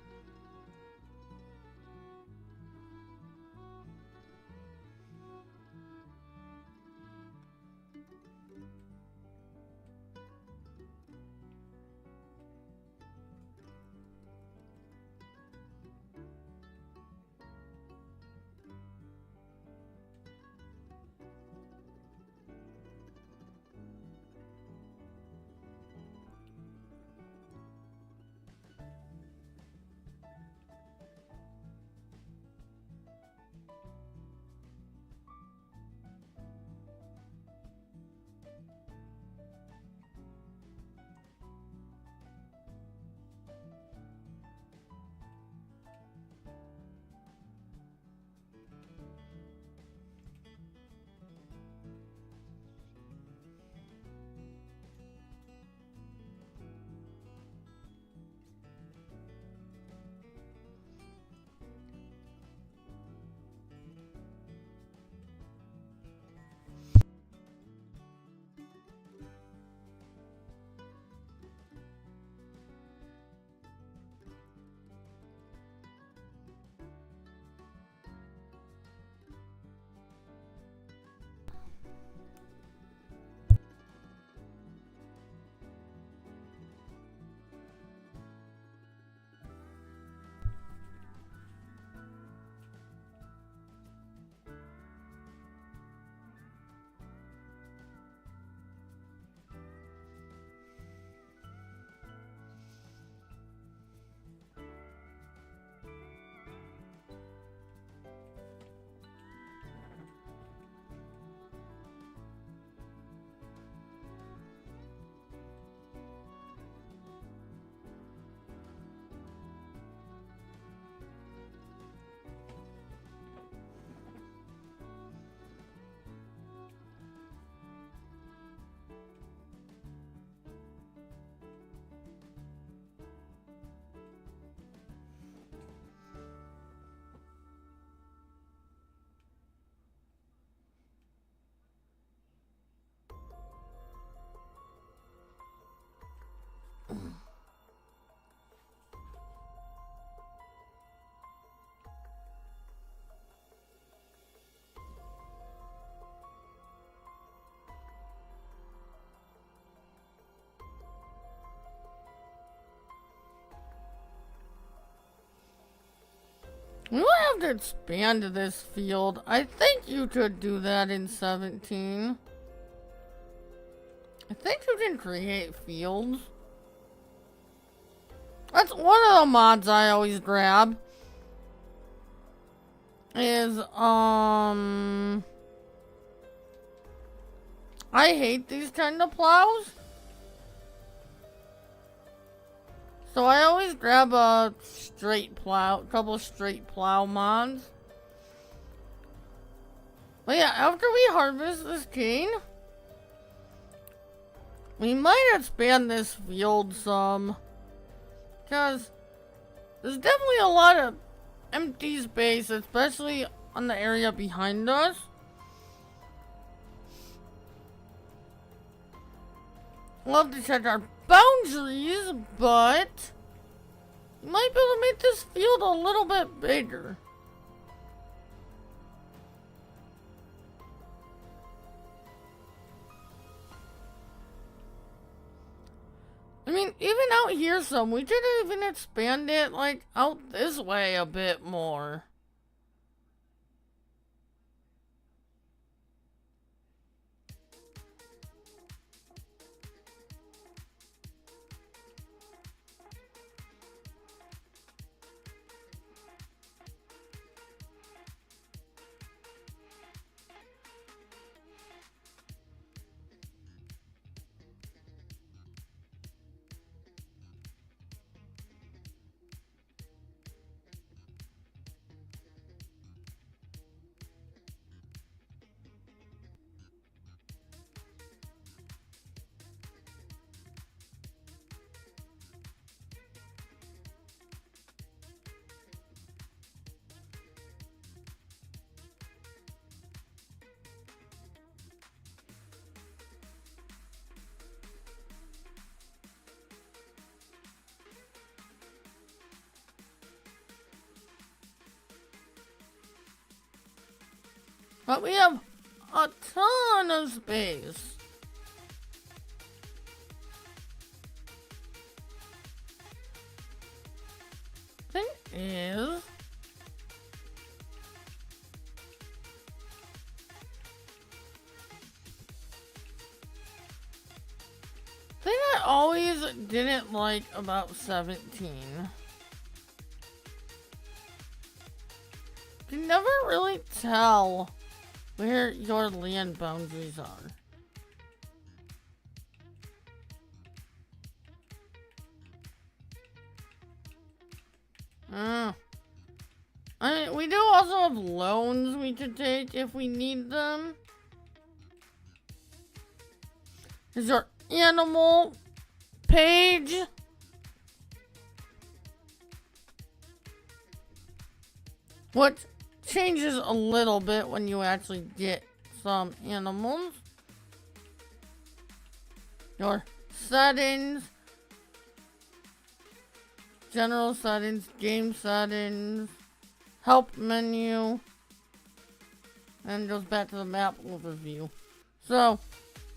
We will have to expand this field. I think you could do that in 17. I think you can create fields. That's one of the mods I always grab. Is, I hate these kind of plows. So I always grab a straight plow, couple straight plow mods. But yeah, after we harvest this cane, we might expand this field some. Because there's definitely a lot of empty space, especially on the area behind us. Love to check our boundaries, but We might be able to make this field a little bit bigger. I mean, even out here some, we could even expand it, like, out this way a bit more. But we have a ton of space. Thing is, thing I always didn't like about 17. You can never really tell where your land boundaries are. I mean, we do also have loans we could take if we need them. Is our animal page? What changes a little bit when you actually get some animals. Your settings, general settings, game settings, help menu, and goes back to the map overview. So,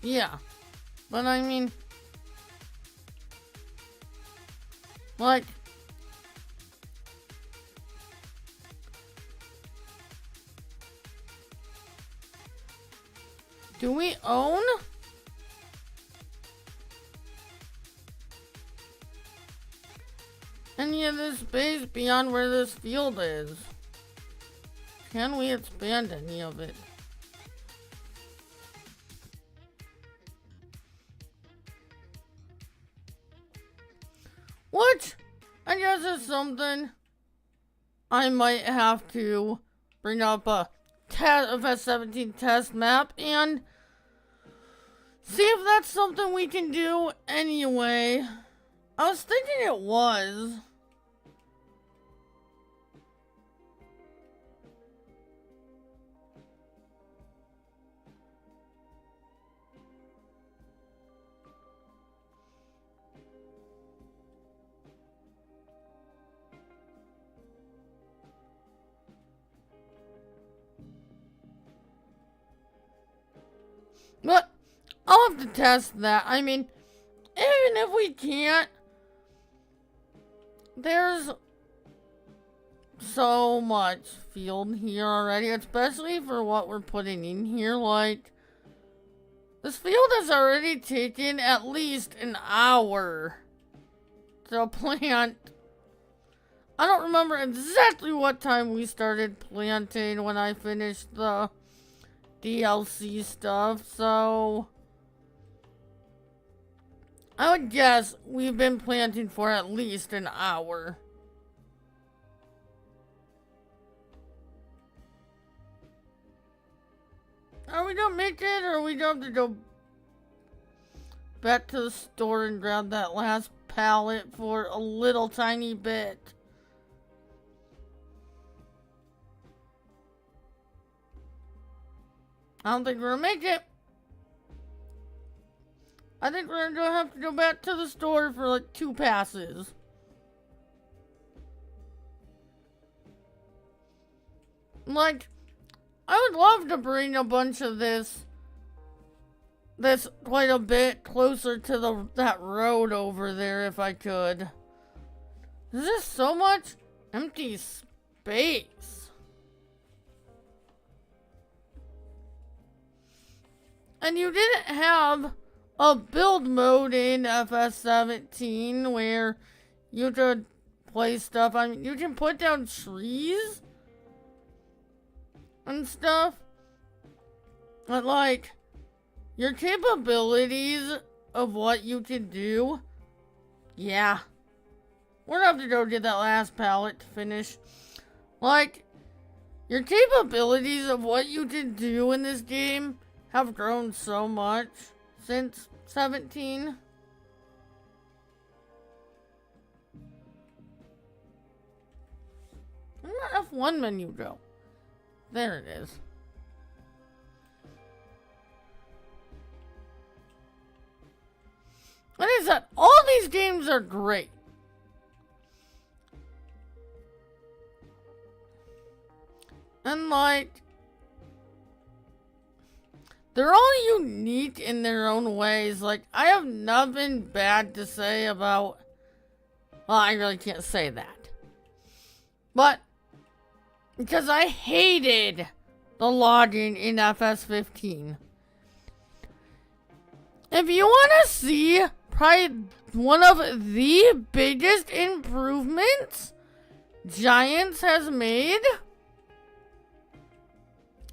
yeah. But I mean, like, do we own any of this space beyond where this field is? Can we expand any of it? Which, I guess is something I might have to bring up a FS17 test map and see if that's something we can do anyway. I was thinking it was. But I'll have to test that. I mean, even if we can't, there's so much field here already, especially for what we're putting in here. Like, this field has already taken at least an hour to plant. I don't remember exactly what time we started planting when I finished the DLC stuff, so I would guess we've been planting for at least an hour. Are we gonna make it, or are we gonna have to go back to the store and grab that last pallet for a little tiny bit? I don't think we're gonna make it. I think we're gonna have to go back to the store for like 2 passes. Like, I would love to bring a bunch of this quite a bit closer to that road over there if I could. There's just so much empty space. And you didn't have a build mode in FS17 where you could place stuff. I mean, you can put down trees and stuff. But like, your capabilities of what you can do, yeah. We're gonna have to go get that last pallet to finish. Like, your capabilities of what you can do in this game have grown so much since 17. Where did the F1 menu go? There it is. What is that? All these games are great. And like, they're all unique in their own ways. Like, I have nothing bad to say about, well, I really can't say that. But, because I hated the logging in FS15. If you want to see probably one of the biggest improvements Giants has made,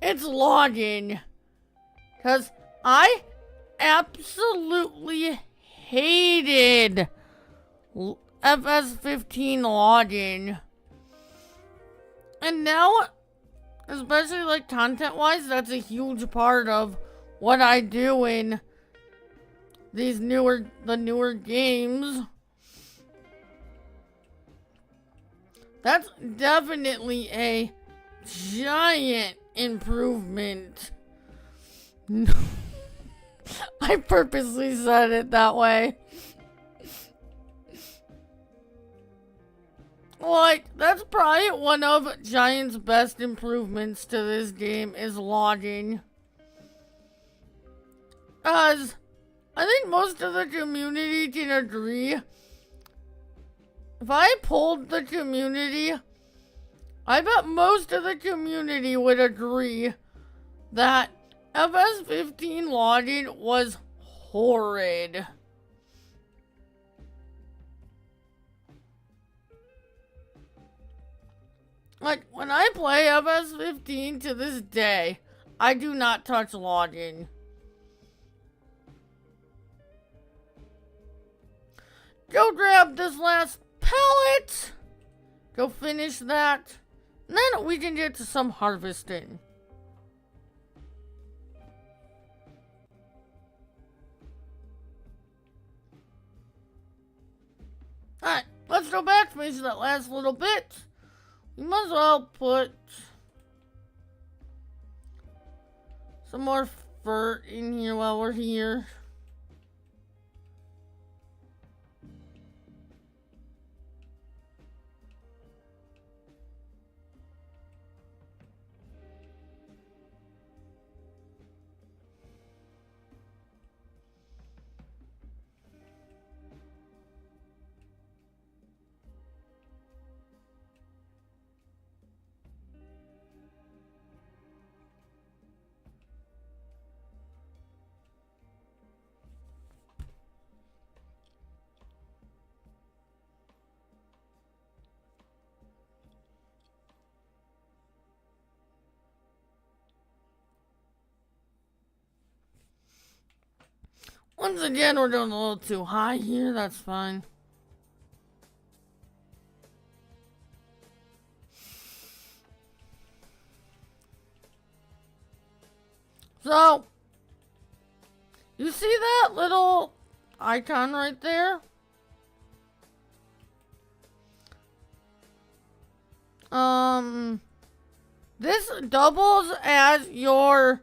it's logging. Because I absolutely hated FS15 logging. And now, especially like content-wise, that's a huge part of what I do in these newer games. That's definitely a giant improvement. No. I purposely said it that way. Like, that's probably one of Giant's best improvements to this game is logging. As I think most of the community can agree. If I polled the community, I bet most of the community would agree that FS15 logging was horrid. Like, when I play FS15 to this day, I do not touch logging. Go grab this last pellet. Go finish that. And then we can get to some harvesting. Alright, let's go back, finish that last little bit. We might as well put some more fur in here while we're here. Once again, we're doing a little too high here. That's fine. So, you see that little icon right there? This doubles as your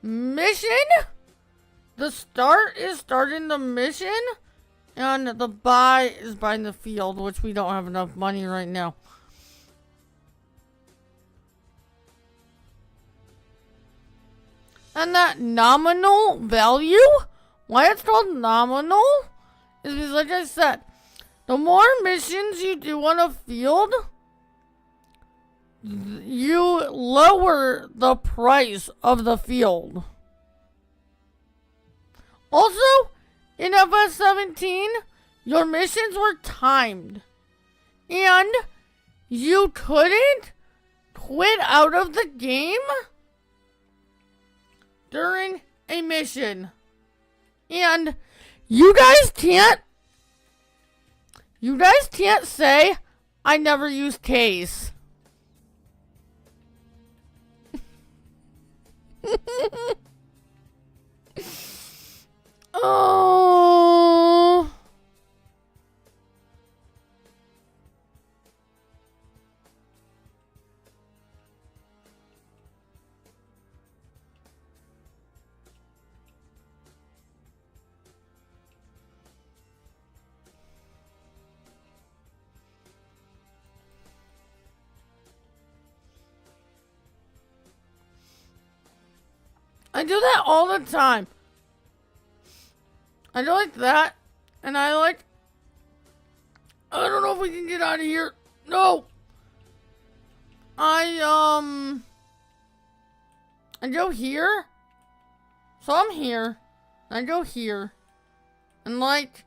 mission the start is starting the mission, and the buy is buying the field, which we don't have enough money right now. And that nominal value, why it's called nominal, is because, like I said, the more missions you do on a field, you lower the price of the field. Also, in FS17, your missions were timed. And you couldn't quit out of the game during a mission. And you guys can't say, I never used case. Oh. I do that all the time. I do like that, and I don't know if we can get out of here. No! I go here. So I'm here. I go here. And like,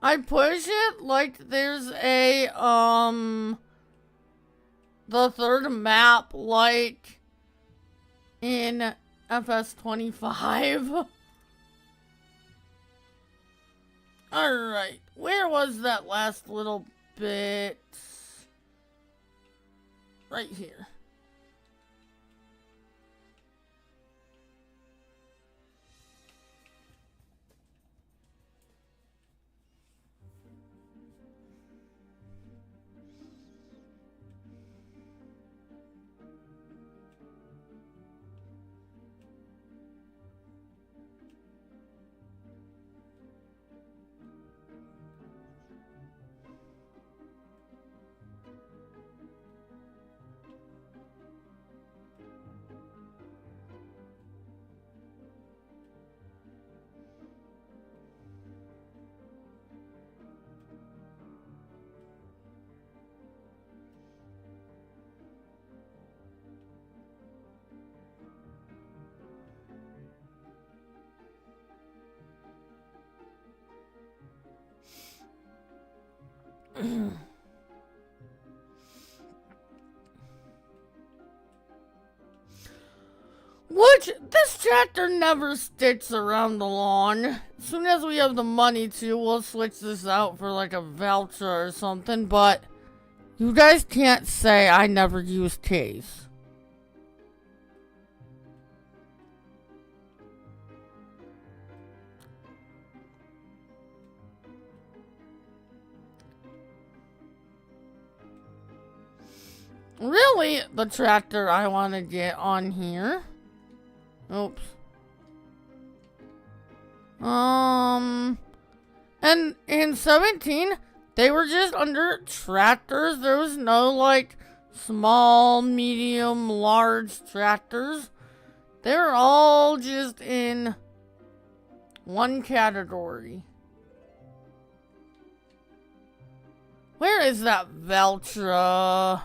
I push it like there's a, the third map, like, in FS25. Alright, where was that last little bit? Right here. Which, this tractor never sticks around the lawn. As soon as we have the money to, we'll switch this out for like a voucher or something, but you guys can't say I never use case. Really, the tractor I want to get on here. Oops. And in 17, they were just under tractors. There was no, like, small, medium, large tractors. They were all just in one category. Where is that Veltra?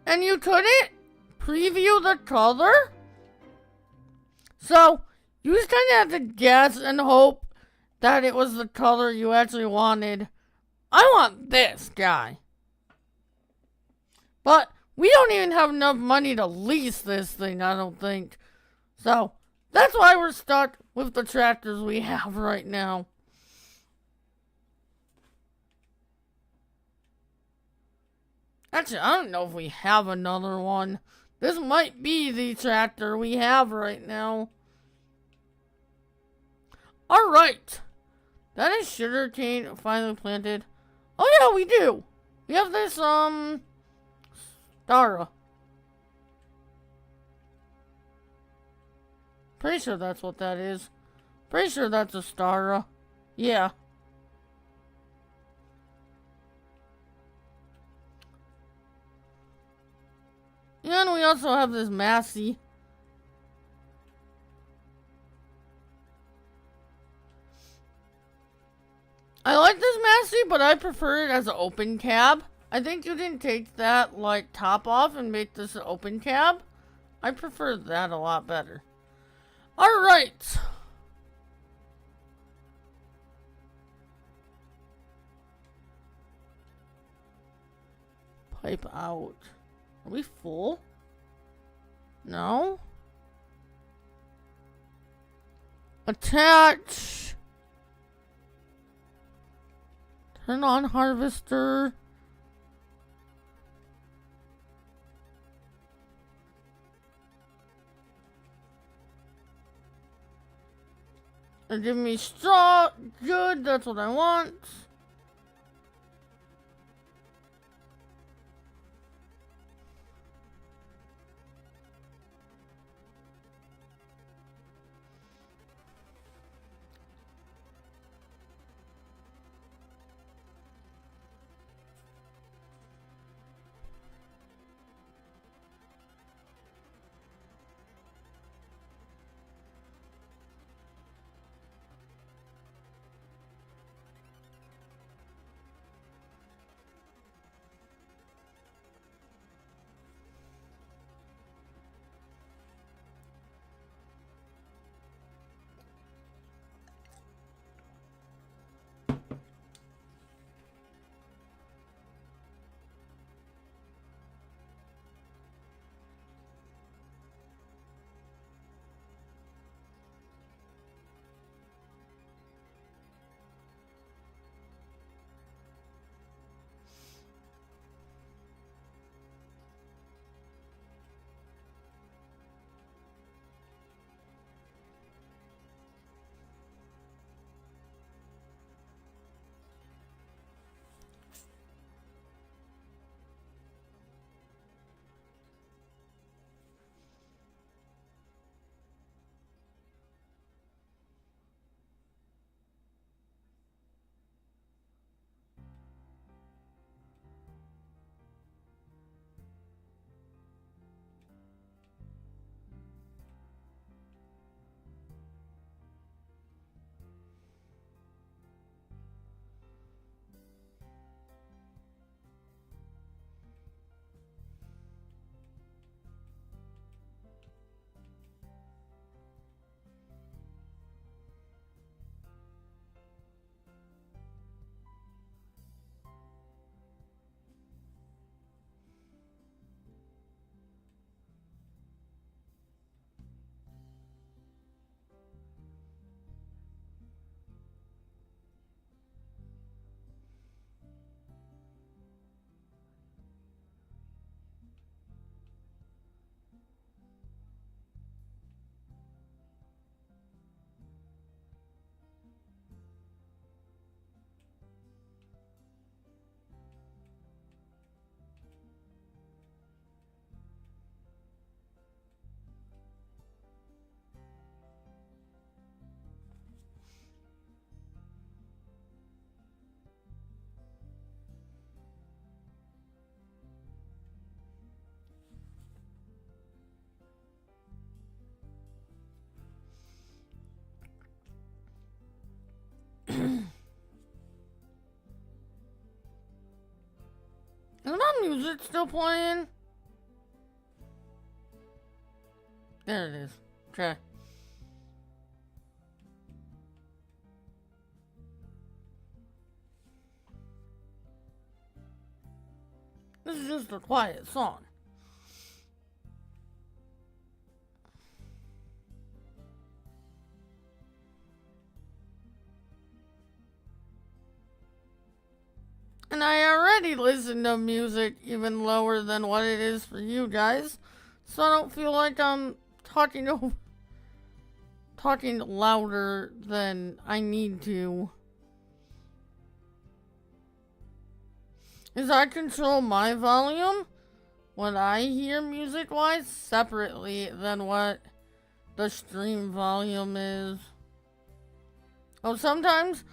And you couldn't preview the color? So, you just kind of had to guess and hope that it was the color you actually wanted. I want this guy. But we don't even have enough money to lease this thing, I don't think. So, that's why we're stuck with the tractors we have right now. Actually, I don't know if we have another one. This might be the tractor we have right now. Alright. That is sugarcane finally planted. Oh yeah, we do. We have this, Dara. Pretty sure that's what that is. Pretty sure that's a Stara. Yeah. Yeah, and we also have this Massey. I like this Massey, but I prefer it as an open cab. I think you can take that, like, top off and make this an open cab. I prefer that a lot better. Alright. Pipe out. Are we full? No? Attach. Turn on harvester. And give me straw. Good, that's what I want. Is my music still playing? There it is. Okay. This is just a quiet song. And I already listen to music even lower than what it is for you guys. So I don't feel like I'm talking louder than I need to. As I control my volume, what I hear music-wise separately than what the stream volume is. Oh, sometimes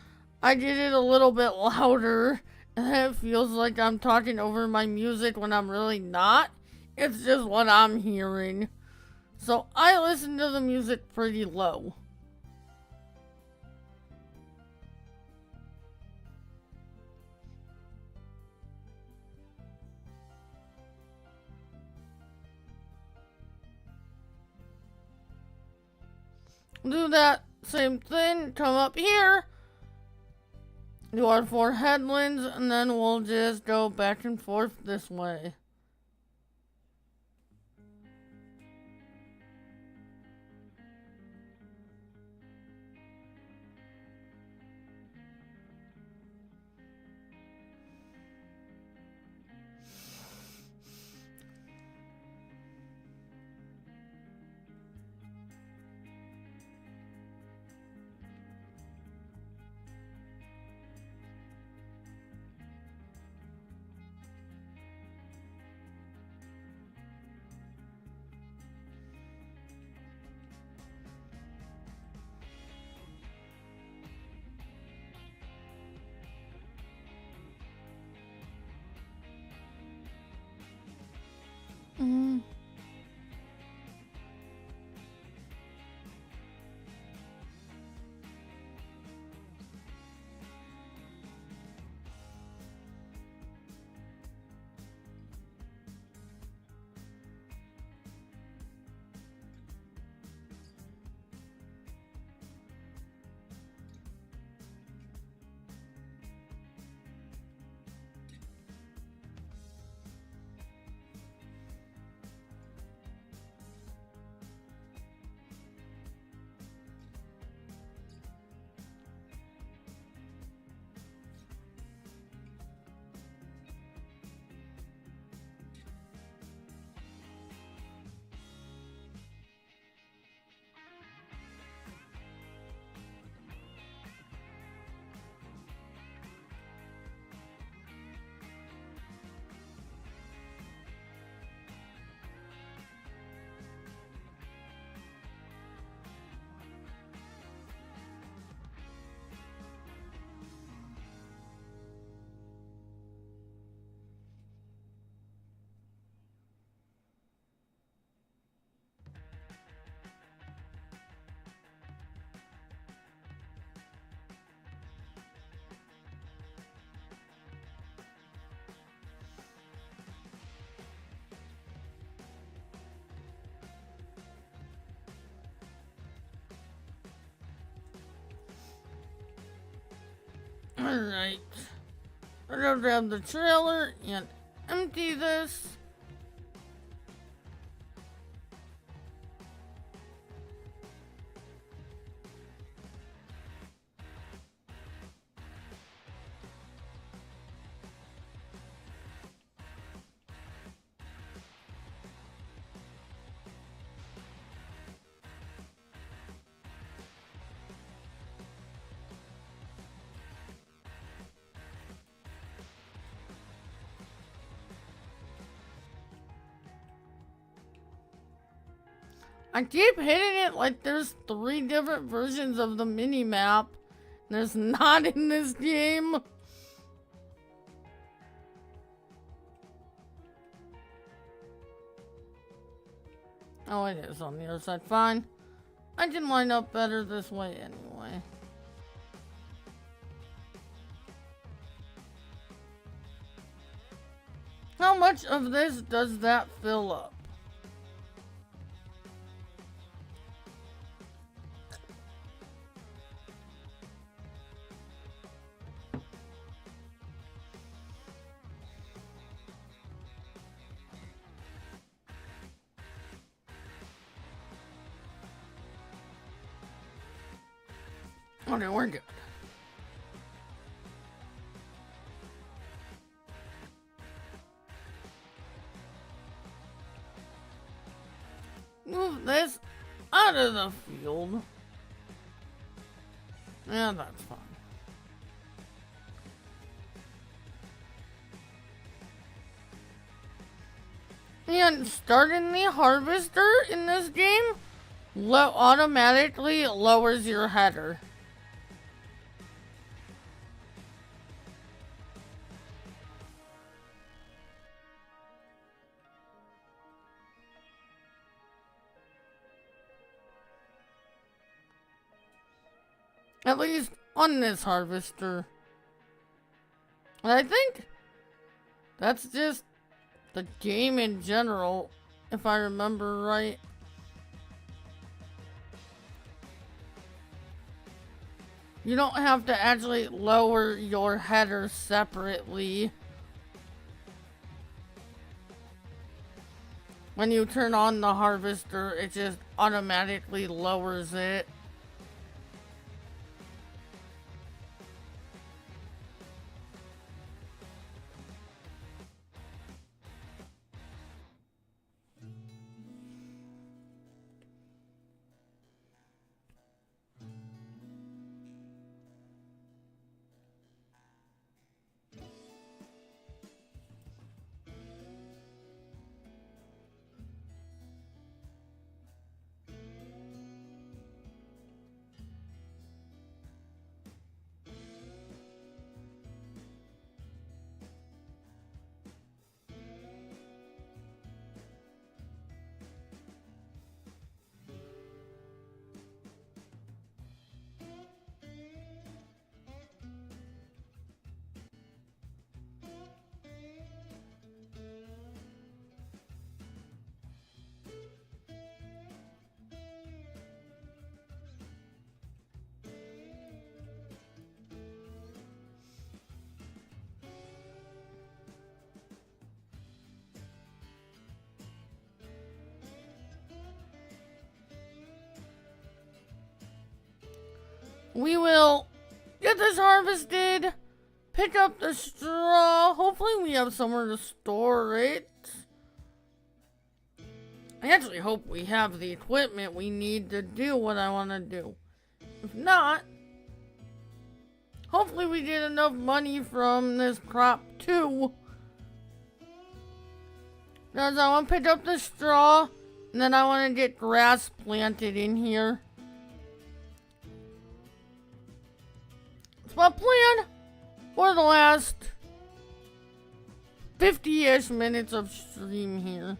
I get it a little bit louder and it feels like I'm talking over my music when I'm really not. It's just what I'm hearing. So I listen to the music pretty low. Do that same thing, come up here, do our 4 headlands, and then we'll just go back and forth this way. Alright. I'm gonna grab the trailer and empty this. I keep hitting it like there's 3 different versions of the mini-map. There's not in this game. Oh, it is on the other side. Fine. I can line up better this way anyway. How much of this does that fill up? Okay, we're good. Move this out of the field. Yeah, that's fine. And starting the harvester in this game automatically lowers your header. At least on this harvester. And I think that's just the game in general, if I remember right. You don't have to actually lower your header separately when you turn on the harvester. It just automatically lowers it. We will get this harvested, pick up the straw. Hopefully we have somewhere to store it. I actually hope we have the equipment we need to do what I want to do. If not, hopefully we get enough money from this crop too. Because I want to pick up the straw, and then I want to get grass planted in here. It's my plan for the last 50-ish minutes of stream here.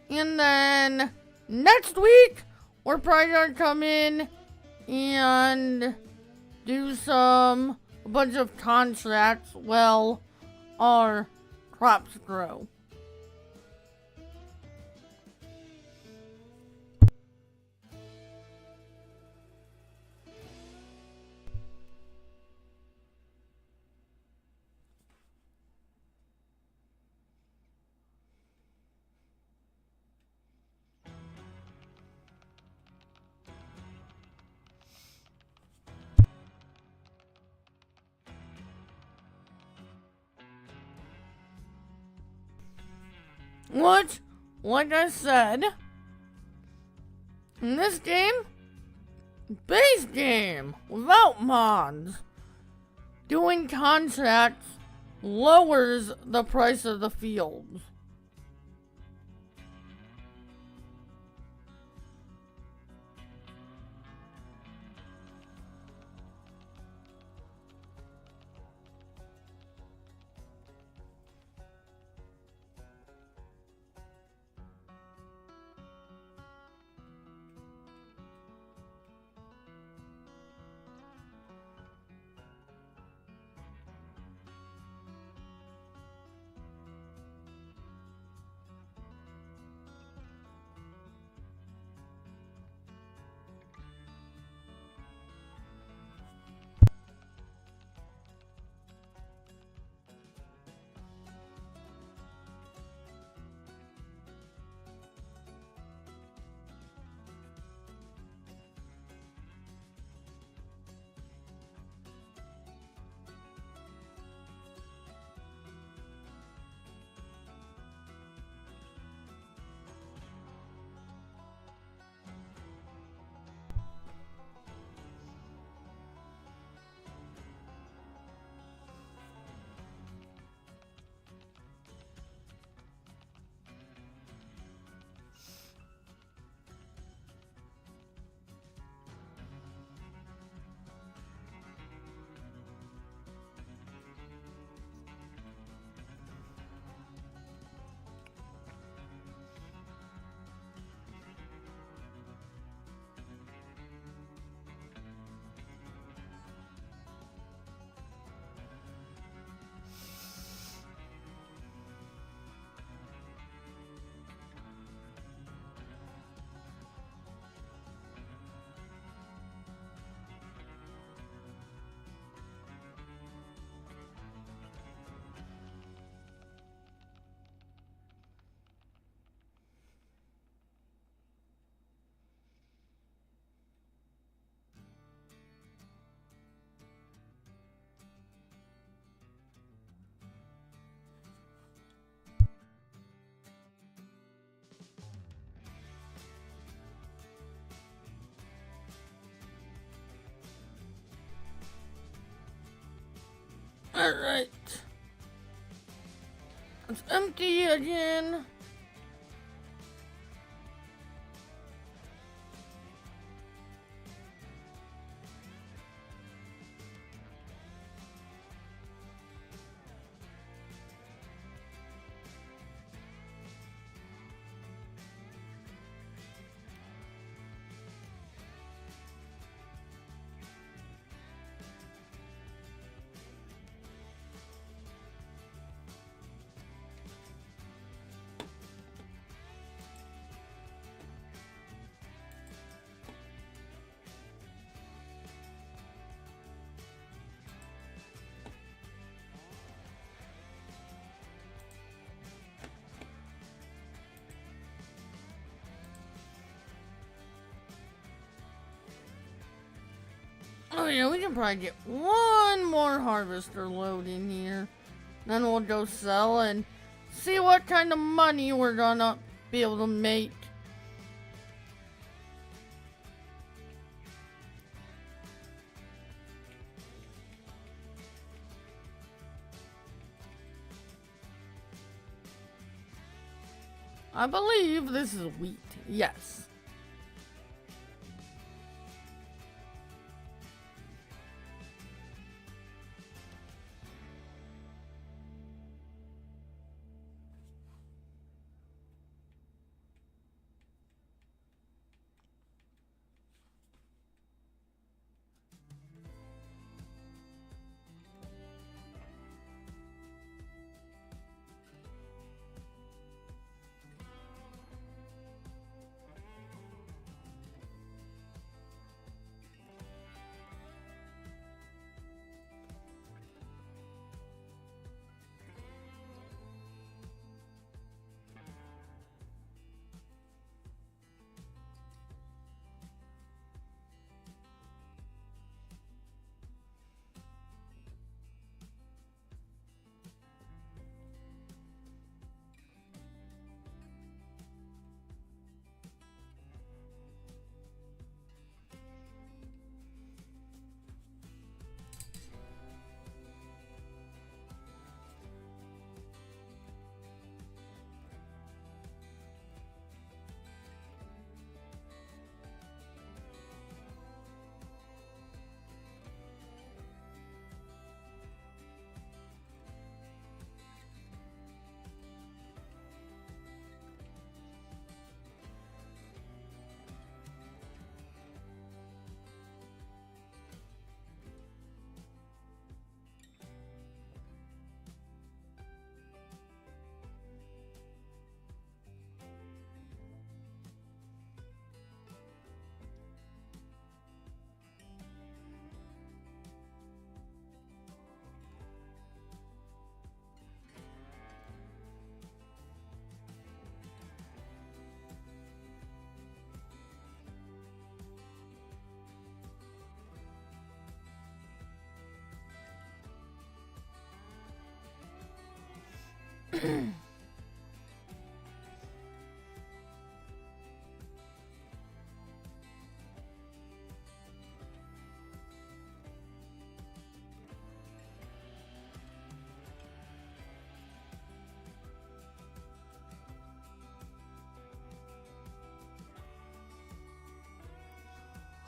And then next week, we're probably gonna come in and do a bunch of contracts while our crops grow. Which, like I said, in this game, base game, without mods, doing contracts lowers the price of the fields. Alright. It's empty again. Oh yeah, we can probably get one more harvester load in here. Then we'll go sell and see what kind of money we're gonna be able to make. I believe this is wheat. Yes.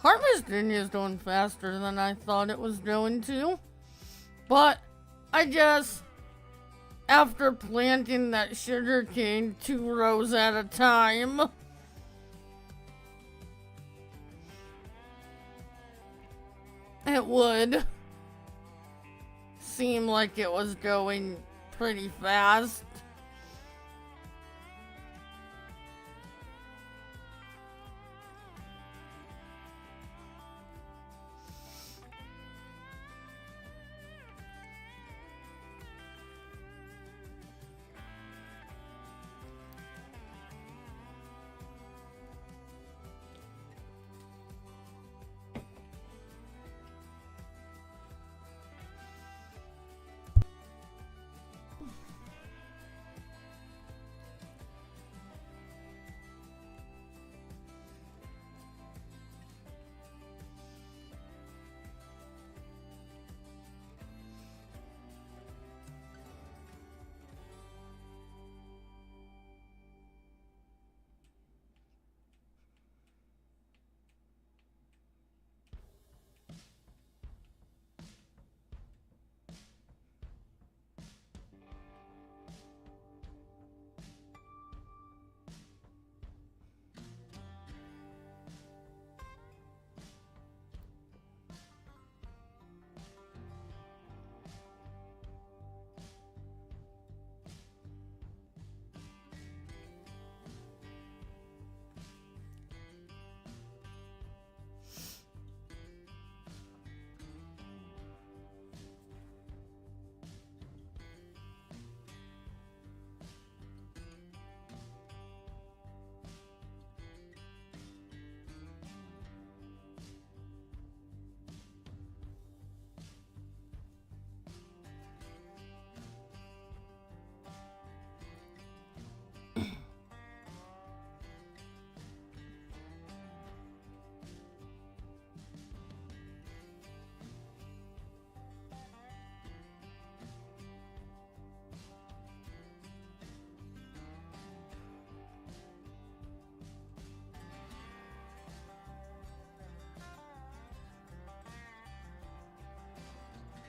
Harvesting is going faster than I thought it was going to. But I guess after planting that sugar cane 2 rows at a time, it would seem like it was going pretty fast.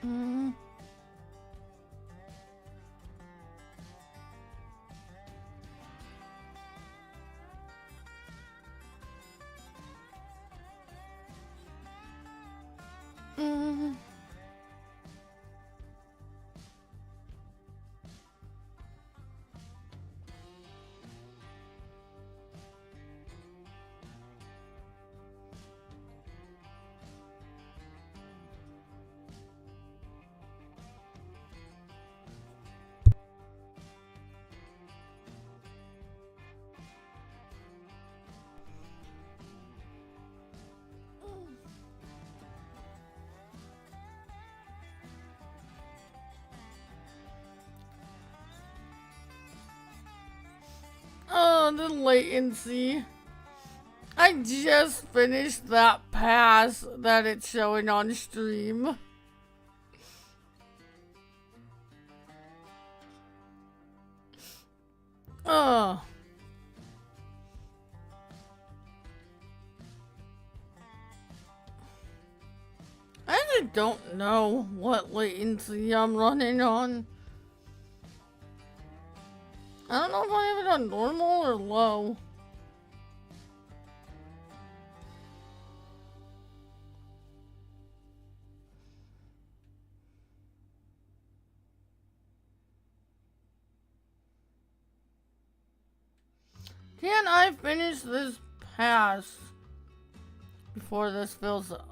Mm. Mm. Oh, the latency. I just finished that pass that it's showing on stream. Oh. I just don't know what latency I'm running on. I don't know if I have it on normal or low. Can I finish this pass before this fills up?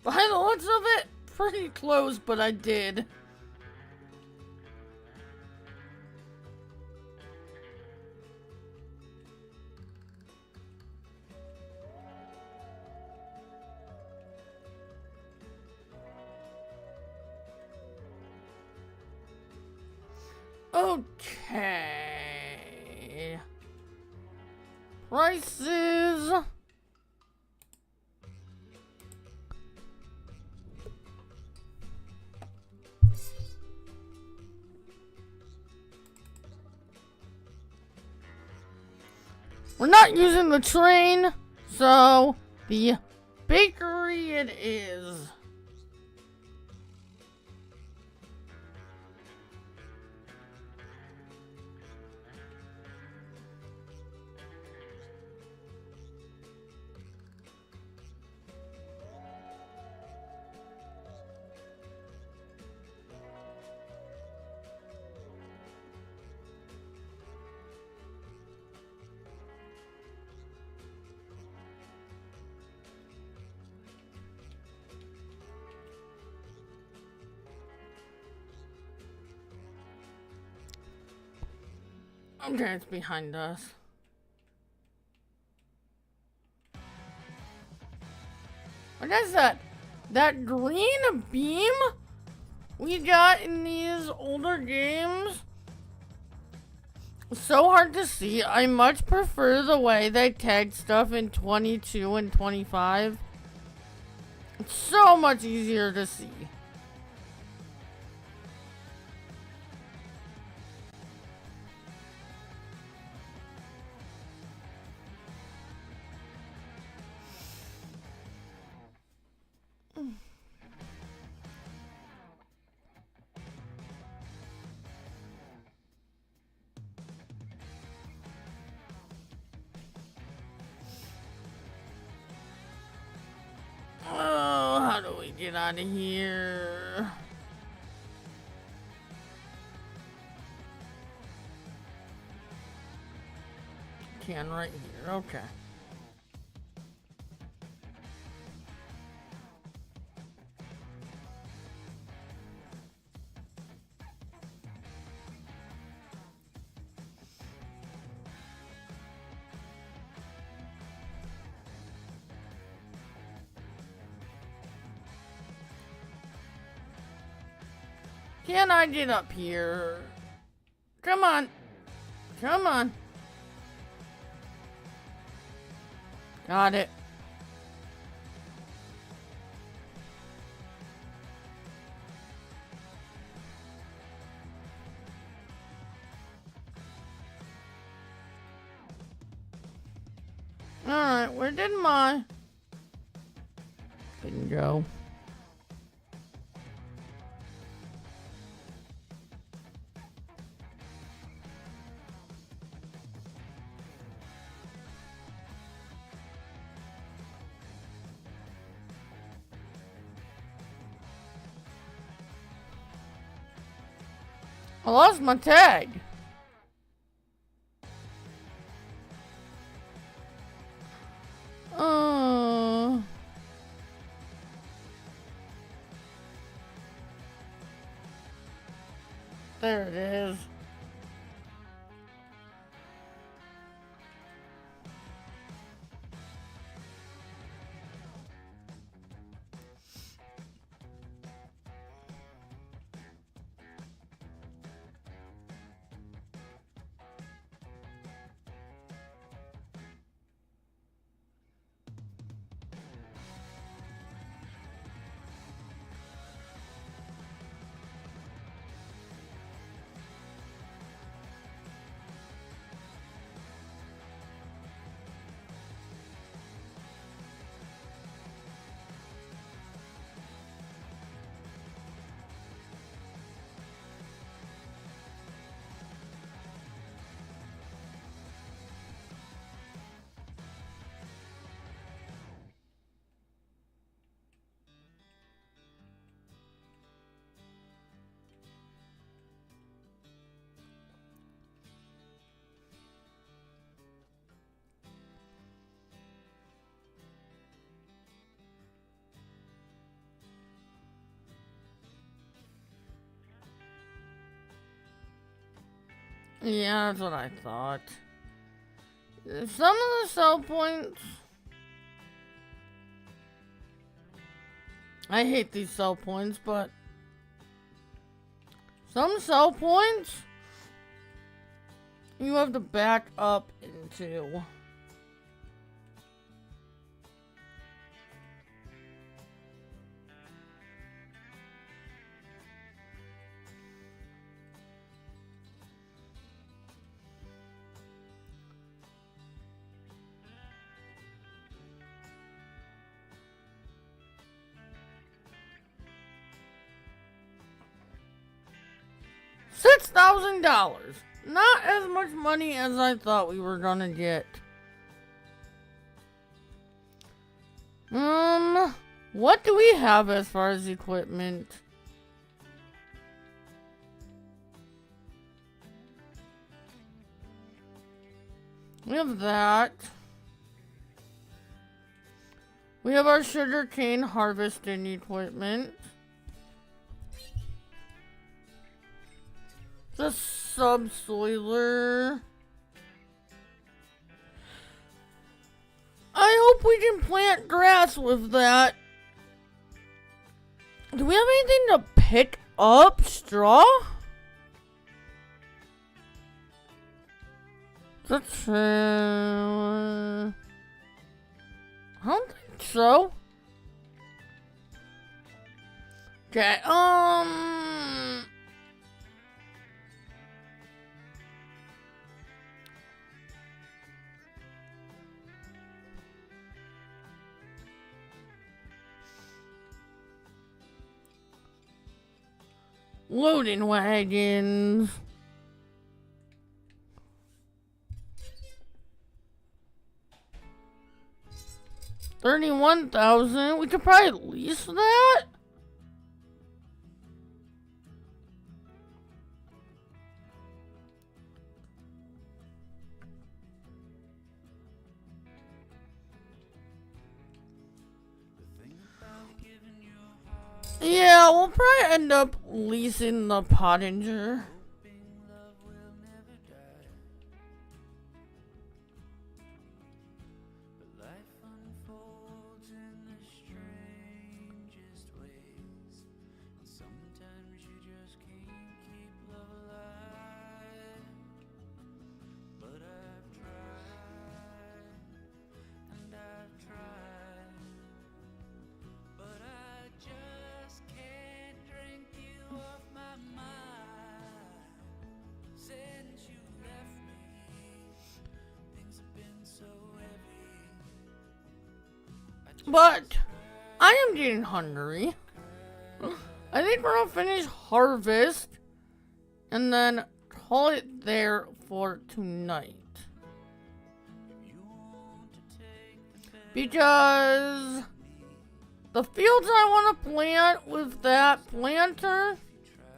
By the looks of it, pretty close, but I did. Okay. Prices. We're not using the train, so the bakery it is. Okay, it's behind us. What is that? That green beam we got in these older games? So hard to see. I much prefer the way they tag stuff in 22 and 25. It's so much easier to see. Oh, how do we get out of here? Can right here, okay. Can I get up here? Come on. Come on. Got it. Where did my... Didn't go. I lost my tag. There it is. Yeah, that's what I thought. Some of the sell points... I hate these sell points, but... Some sell points... You have to back up into... $6,000. Not as much money as I thought we were gonna get. What do we have as far as equipment? We have that. We have our sugarcane harvesting equipment. The subsoiler. I hope we can plant grass with that. Do we have anything to pick up? Straw? That's I don't think so. Okay, loading wagons. $31,000. We could probably lease that. Yeah, we'll probably end up leasing the Pottinger. But I am getting hungry. I think we're gonna finish harvest and then call it there for tonight. Because the fields I want to plant with that planter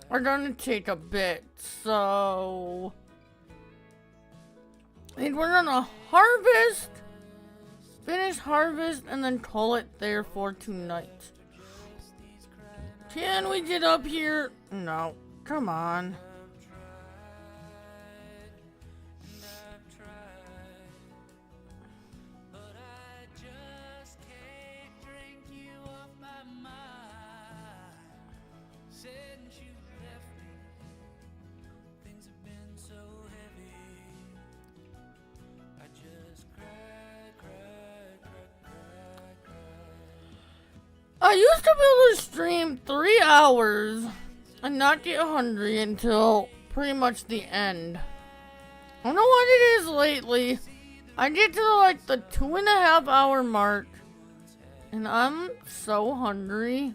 are gonna take a bit, so I think we're gonna finish harvest, and then call it there for tonight. Can we get up here? No, come on. I used to be able to stream 3 hours and not get hungry until pretty much the end. I don't know what it is lately. I get to like the 2.5 hour mark and I'm so hungry.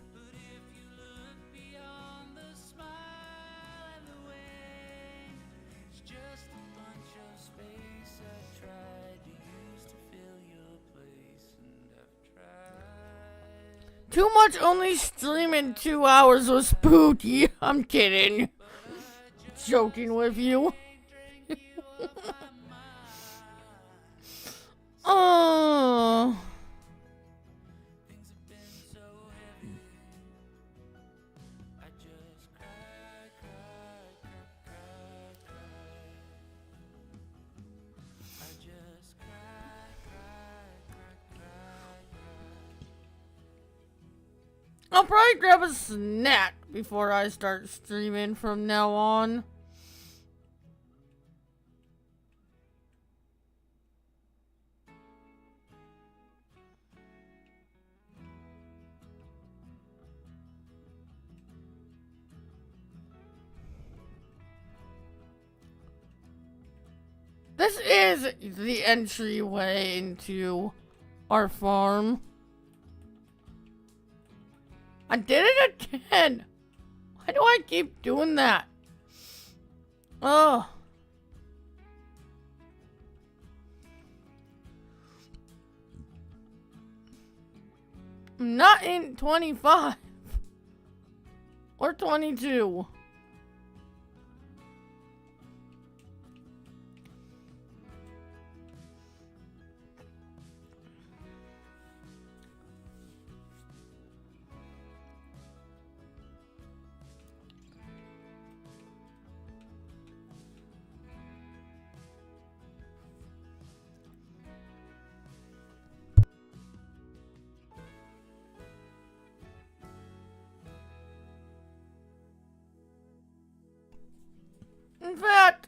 Too much only streaming 2 hours was spooky. I'm kidding. Joking with you. Oh. I'll probably grab a snack before I start streaming from now on. This is the entryway into our farm. I did it again. Why do I keep doing that? Oh. I'm not in 25 or 22. In fact,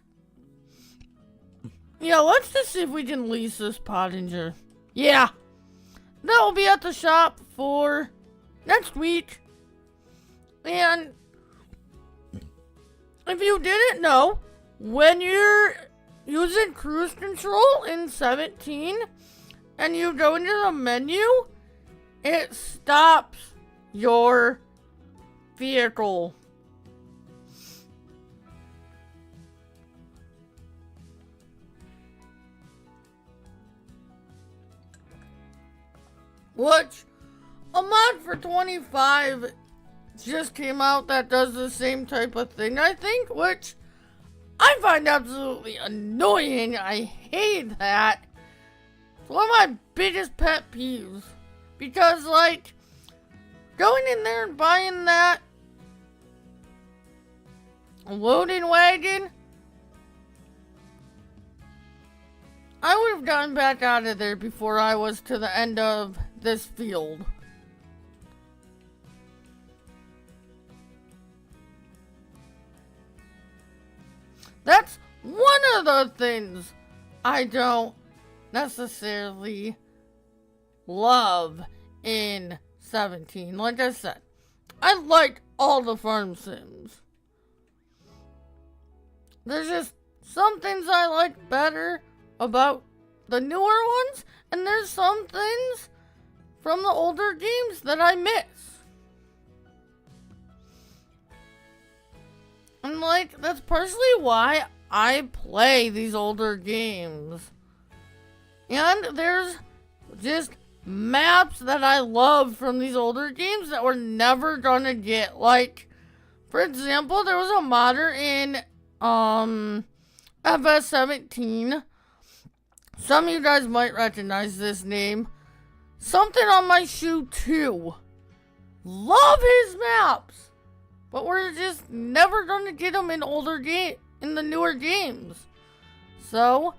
yeah, let's just see if we can lease this Pottinger. Yeah, that will be at the shop for next week. And if you didn't know, when you're using cruise control in 17 and you go into the menu, it stops your vehicle. Which, a mod for 25 just came out that does the same type of thing, I think, which I find absolutely annoying. I hate that. It's one of my biggest pet peeves. Because, like, going in there and buying that loading wagon, I would have gotten back out of there before I was to the end of this field. That's one of the things I don't necessarily love in 17. Like I said, I like all the farm sims. There's just some things I like better about the newer ones, and there's some things from the older games that I miss. And like, that's partially why I play these older games. And there's just maps that I love from these older games that we're never gonna get. Like, for example, there was a modder in FS17. Some of you guys might recognize this name. Something on My Shoe 2. Love his maps. But we're just never gonna get them in the newer games. So,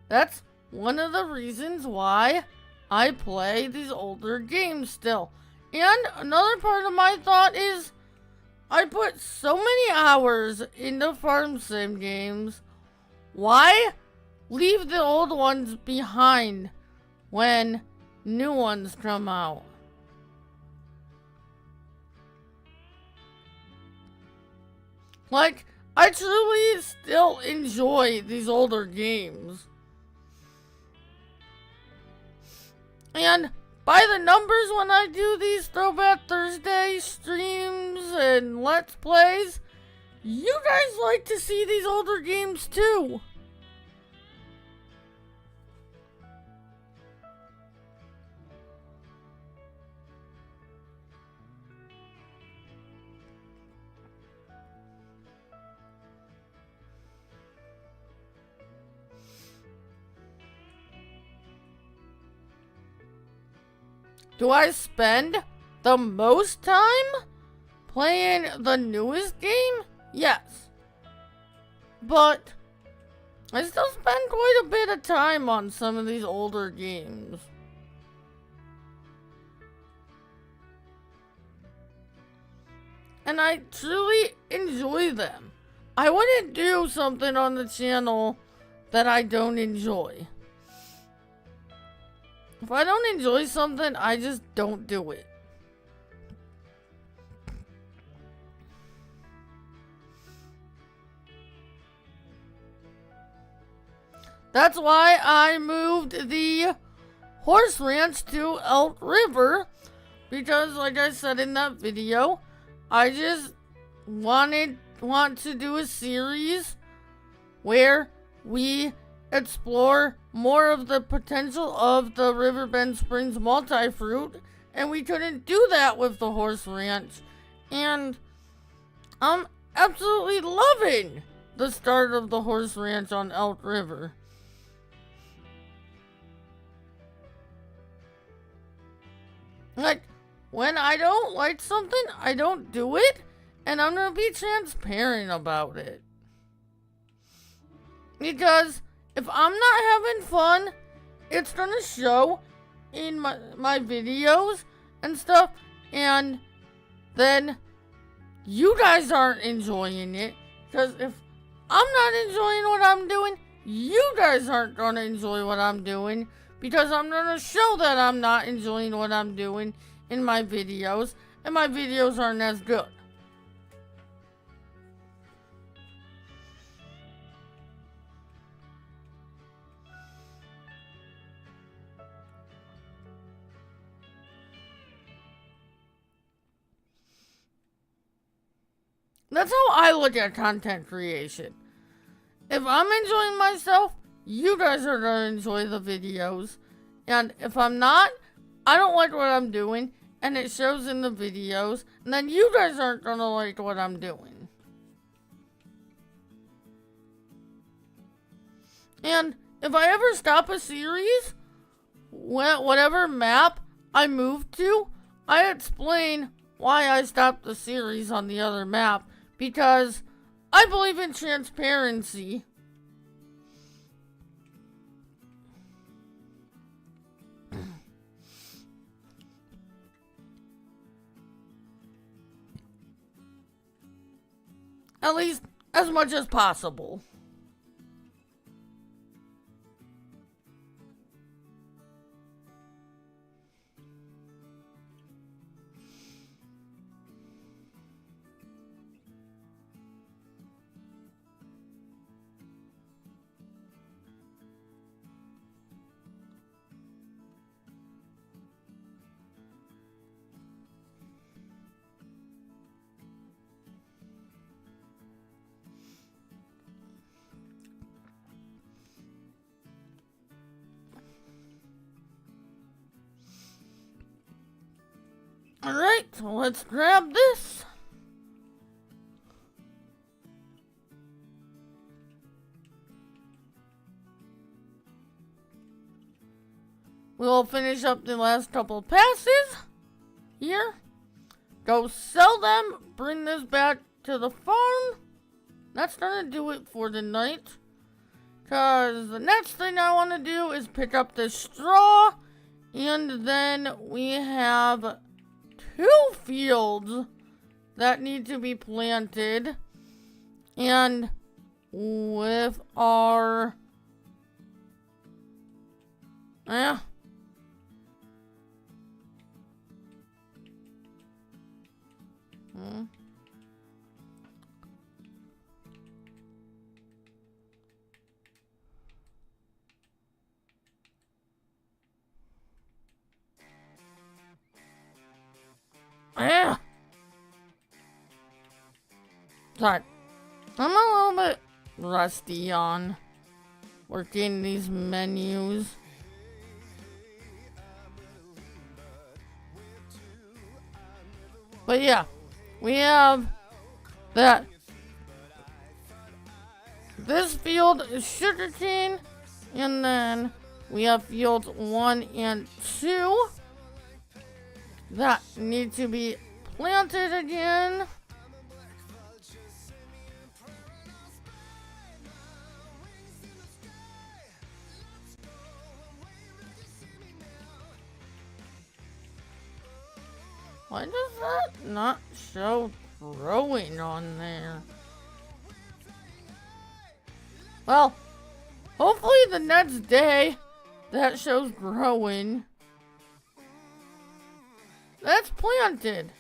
that's one of the reasons why I play these older games still. And another part of my thought is I put so many hours into farm sim games. Why leave the old ones behind when new ones come out? Like, I truly still enjoy these older games. And by the numbers, when I do these Throwback Thursday streams and Let's Plays, you guys like to see these older games too. Do I spend the most time playing the newest game? Yes. But I still spend quite a bit of time on some of these older games. And I truly enjoy them. I wouldn't do something on the channel that I don't enjoy. If I don't enjoy something, I just don't do it. That's why I moved the horse ranch to Elk River. Because like I said in that video, I just want to do a series where we explore more of the potential of the Riverbend Springs multi-fruit, and we couldn't do that with the horse ranch. And I'm absolutely loving the start of the horse ranch on Elk River. Like, when I don't like something, I don't do it, and I'm gonna be transparent about it. Because if I'm not having fun, it's gonna show in my videos and stuff, and then you guys aren't enjoying it. Because if I'm not enjoying what I'm doing, you guys aren't gonna enjoy what I'm doing. Because I'm gonna show that I'm not enjoying what I'm doing in my videos, and my videos aren't as good. That's how I look at content creation. If I'm enjoying myself, you guys are gonna enjoy the videos. And if I'm not, I don't like what I'm doing, and it shows in the videos, and then you guys aren't gonna like what I'm doing. And if I ever stop a series, whatever map I move to, I explain why I stopped the series on the other map, because I believe in transparency. At least as much as possible. Alright, so let's grab this. We'll finish up the last couple passes here. Go sell them, bring this back to the farm. That's gonna do it for the night. Cause the next thing I wanna do is pick up the straw. And then we have 2 fields that need to be planted. And with our... Yeah. Yeah. Sorry. I'm a little bit rusty on working these menus. But yeah, we have that. This field is sugarcane, and then we have fields 1 and 2 that need to be planted again. Why does that not show growing on there? Well, hopefully the next day that shows growing. That's planted.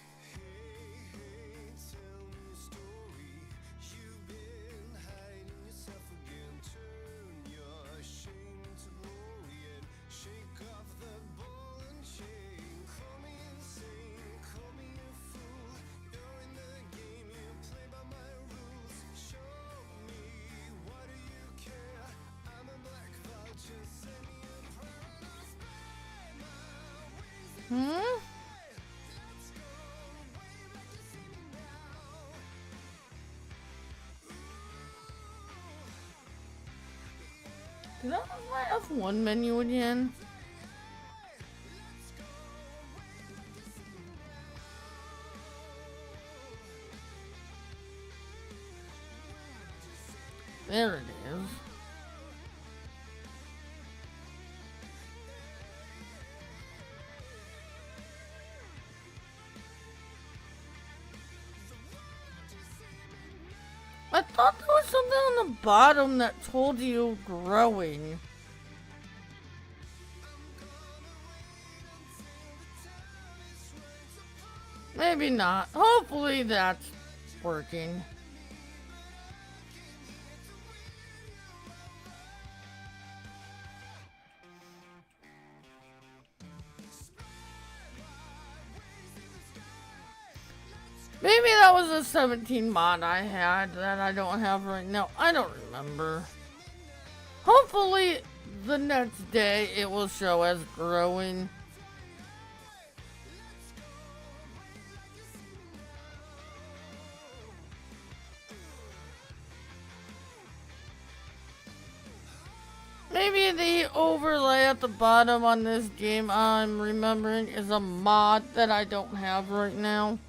Did I have my F1 menu again? There it is. I thought there was something on the bottom that told you growing. Maybe not. Hopefully that's working. Maybe that was a 17 mod I had that I don't have right now. I don't remember. Hopefully the next day it will show as growing. Maybe the overlay at the bottom on this game I'm remembering is a mod that I don't have right now.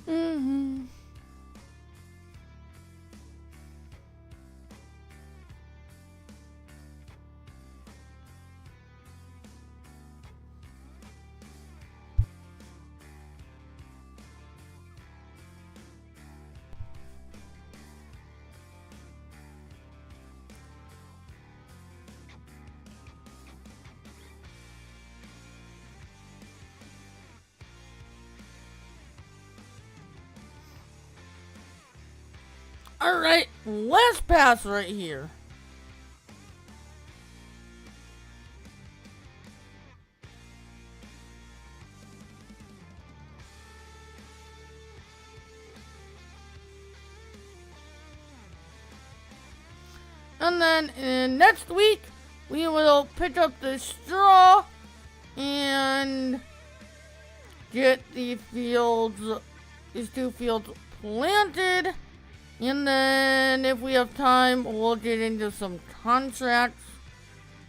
Mm-hmm. Alright, last pass right here. And then next week, we will pick up the straw and get the fields, these 2 fields planted. And then if we have time, we'll get into some contracts.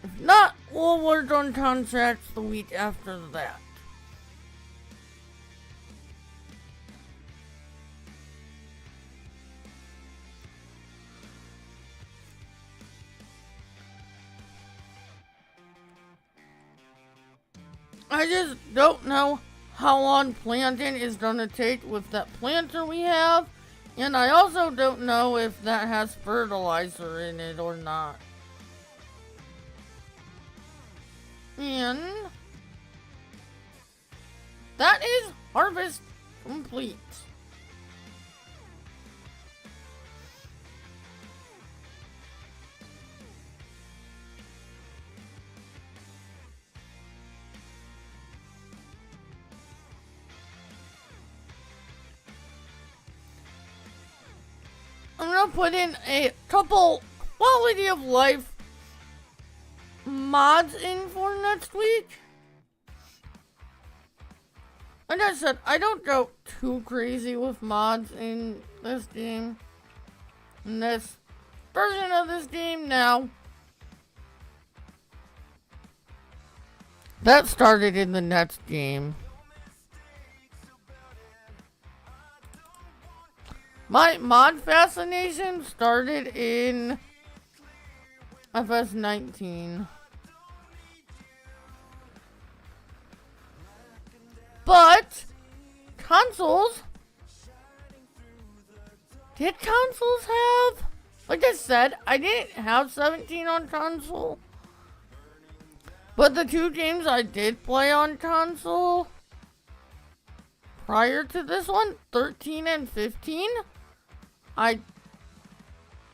If not, we'll work on contracts the week after that. I just don't know how long planting is going to take with that planter we have. And I also don't know if that has fertilizer in it or not. And that is harvest complete. I'm gonna put in a couple quality of life mods in for next week. Like I said, I don't go too crazy with mods in this game. In this version of this game now. That started in the next game. My mod fascination started in FS19. But consoles, did consoles have? Like I said, I didn't have 17 on console. But the 2 games I did play on console prior to this one, 13 and 15, I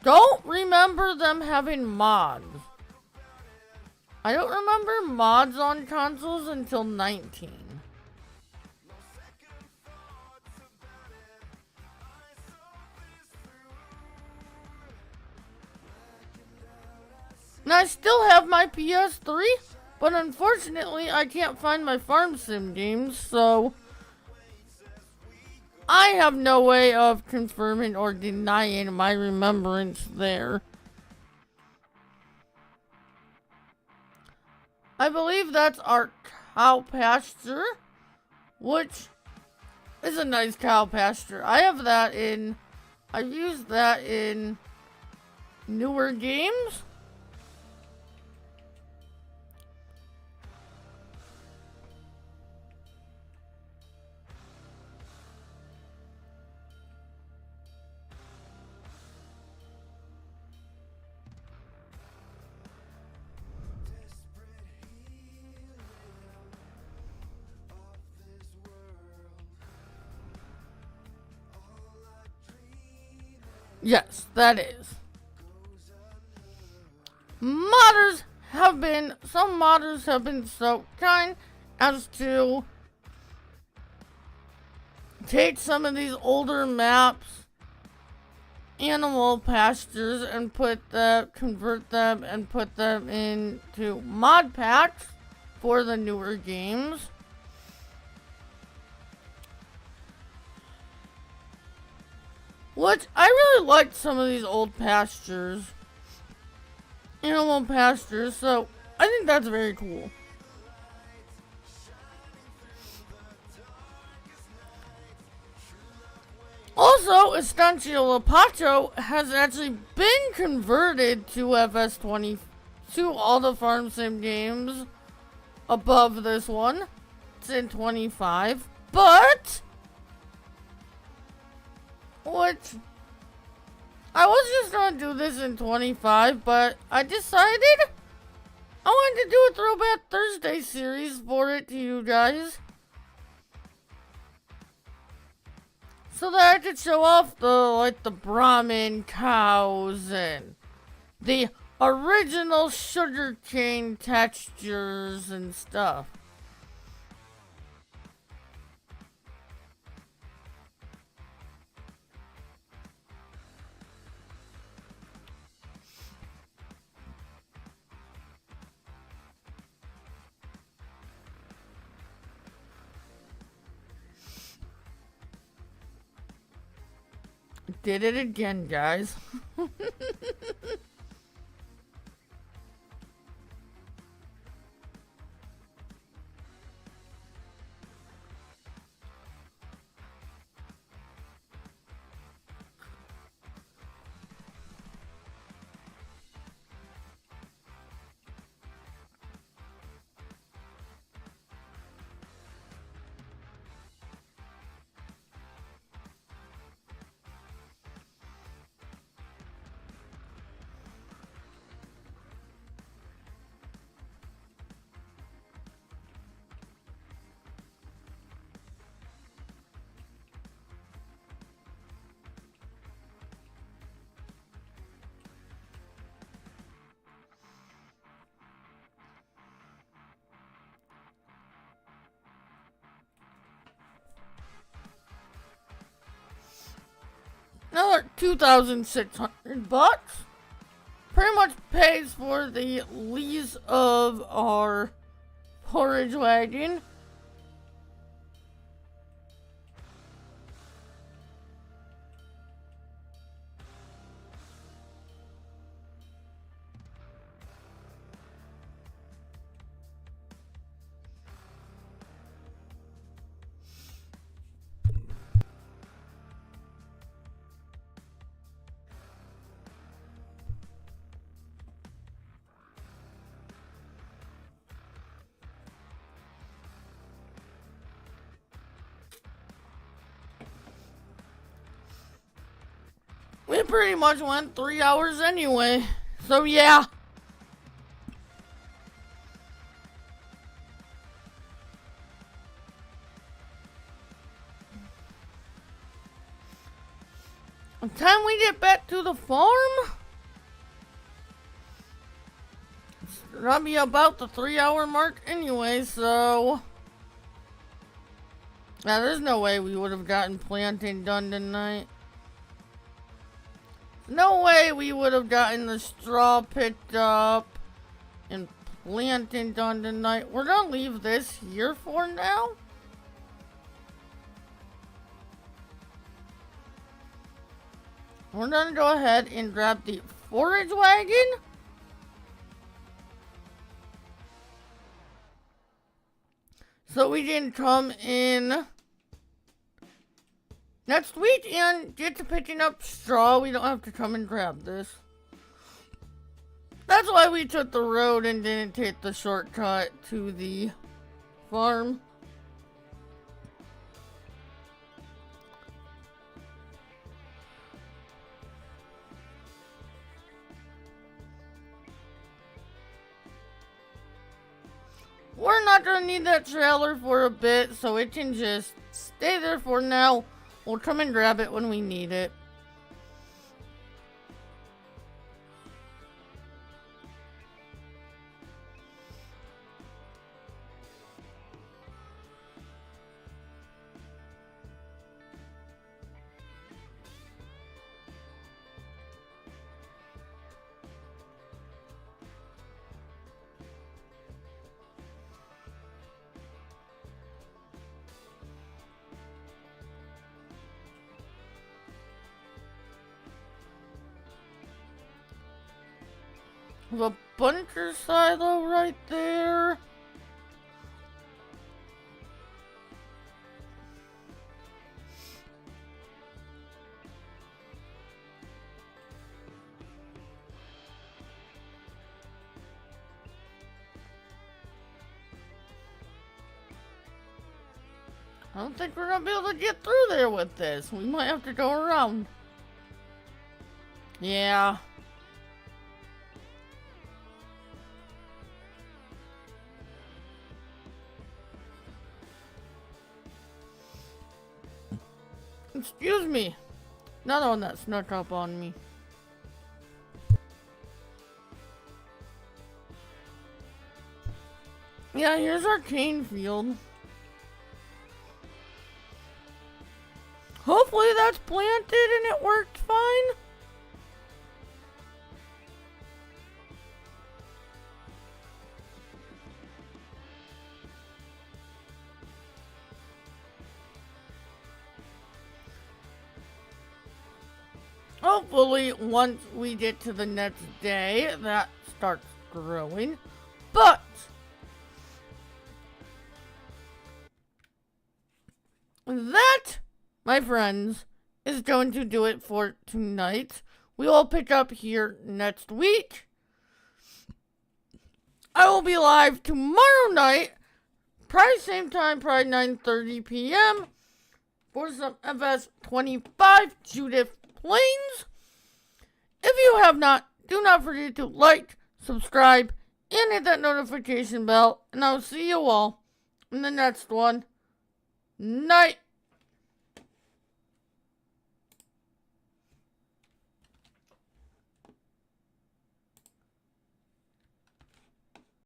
don't remember them having mods. I don't remember mods on consoles until 19. And I still have my PS3, but unfortunately I can't find my farm sim games, so I have no way of confirming or denying my remembrance there. I believe that's our cow pasture, which is a nice cow pasture. I've used that in newer games. Yes, that is. Some modders have been so kind as to take some of these older maps, animal pastures, and convert them and put them into mod packs for the newer games. Which, I really liked some of these old pastures. Animal pastures, so I think that's very cool. Also, Estancia Lapacho has actually been converted to FS20 to all the farm sim games above this one. It's in 25, but what? I was just gonna do this in 25, but I decided I wanted to do a Throwback Thursday series for it to you guys, so that I could show off the Brahmin cows and the original sugarcane textures and stuff. Did it again, guys. Another 2,600 bucks. Pretty much pays for the lease of our forage wagon. We pretty much went 3 hours anyway, so yeah. By the time we get back to the farm, it's gonna be about the 3-hour mark anyway, so yeah, there's no way we would have gotten planting done tonight. No way we would have gotten the straw picked up and planting done tonight. We're gonna leave this here for now. We're gonna go ahead and grab the forage wagon. So we can come in next week and get to picking up straw. We don't have to come and grab this. That's why we took the road and didn't take the shortcut to the farm. We're not gonna need that trailer for a bit, so it can just stay there for now. We'll come and grab it when we need it. The bunker silo right there. I don't think we're gonna be able to get through there with this. We might have to go around. Yeah. Excuse me. Another one that snuck up on me. Yeah, here's our cane field. Hopefully that's planted and it worked fine. Hopefully once we get to the next day, that starts growing. But that, my friends, is going to do it for tonight. We will pick up here next week. I will be live tomorrow night, probably same time, probably 9:30 p.m. for some FS25 Judith Plains. If you have not, do not forget to like, subscribe, and hit that notification bell. And I'll see you all in the next one. Night.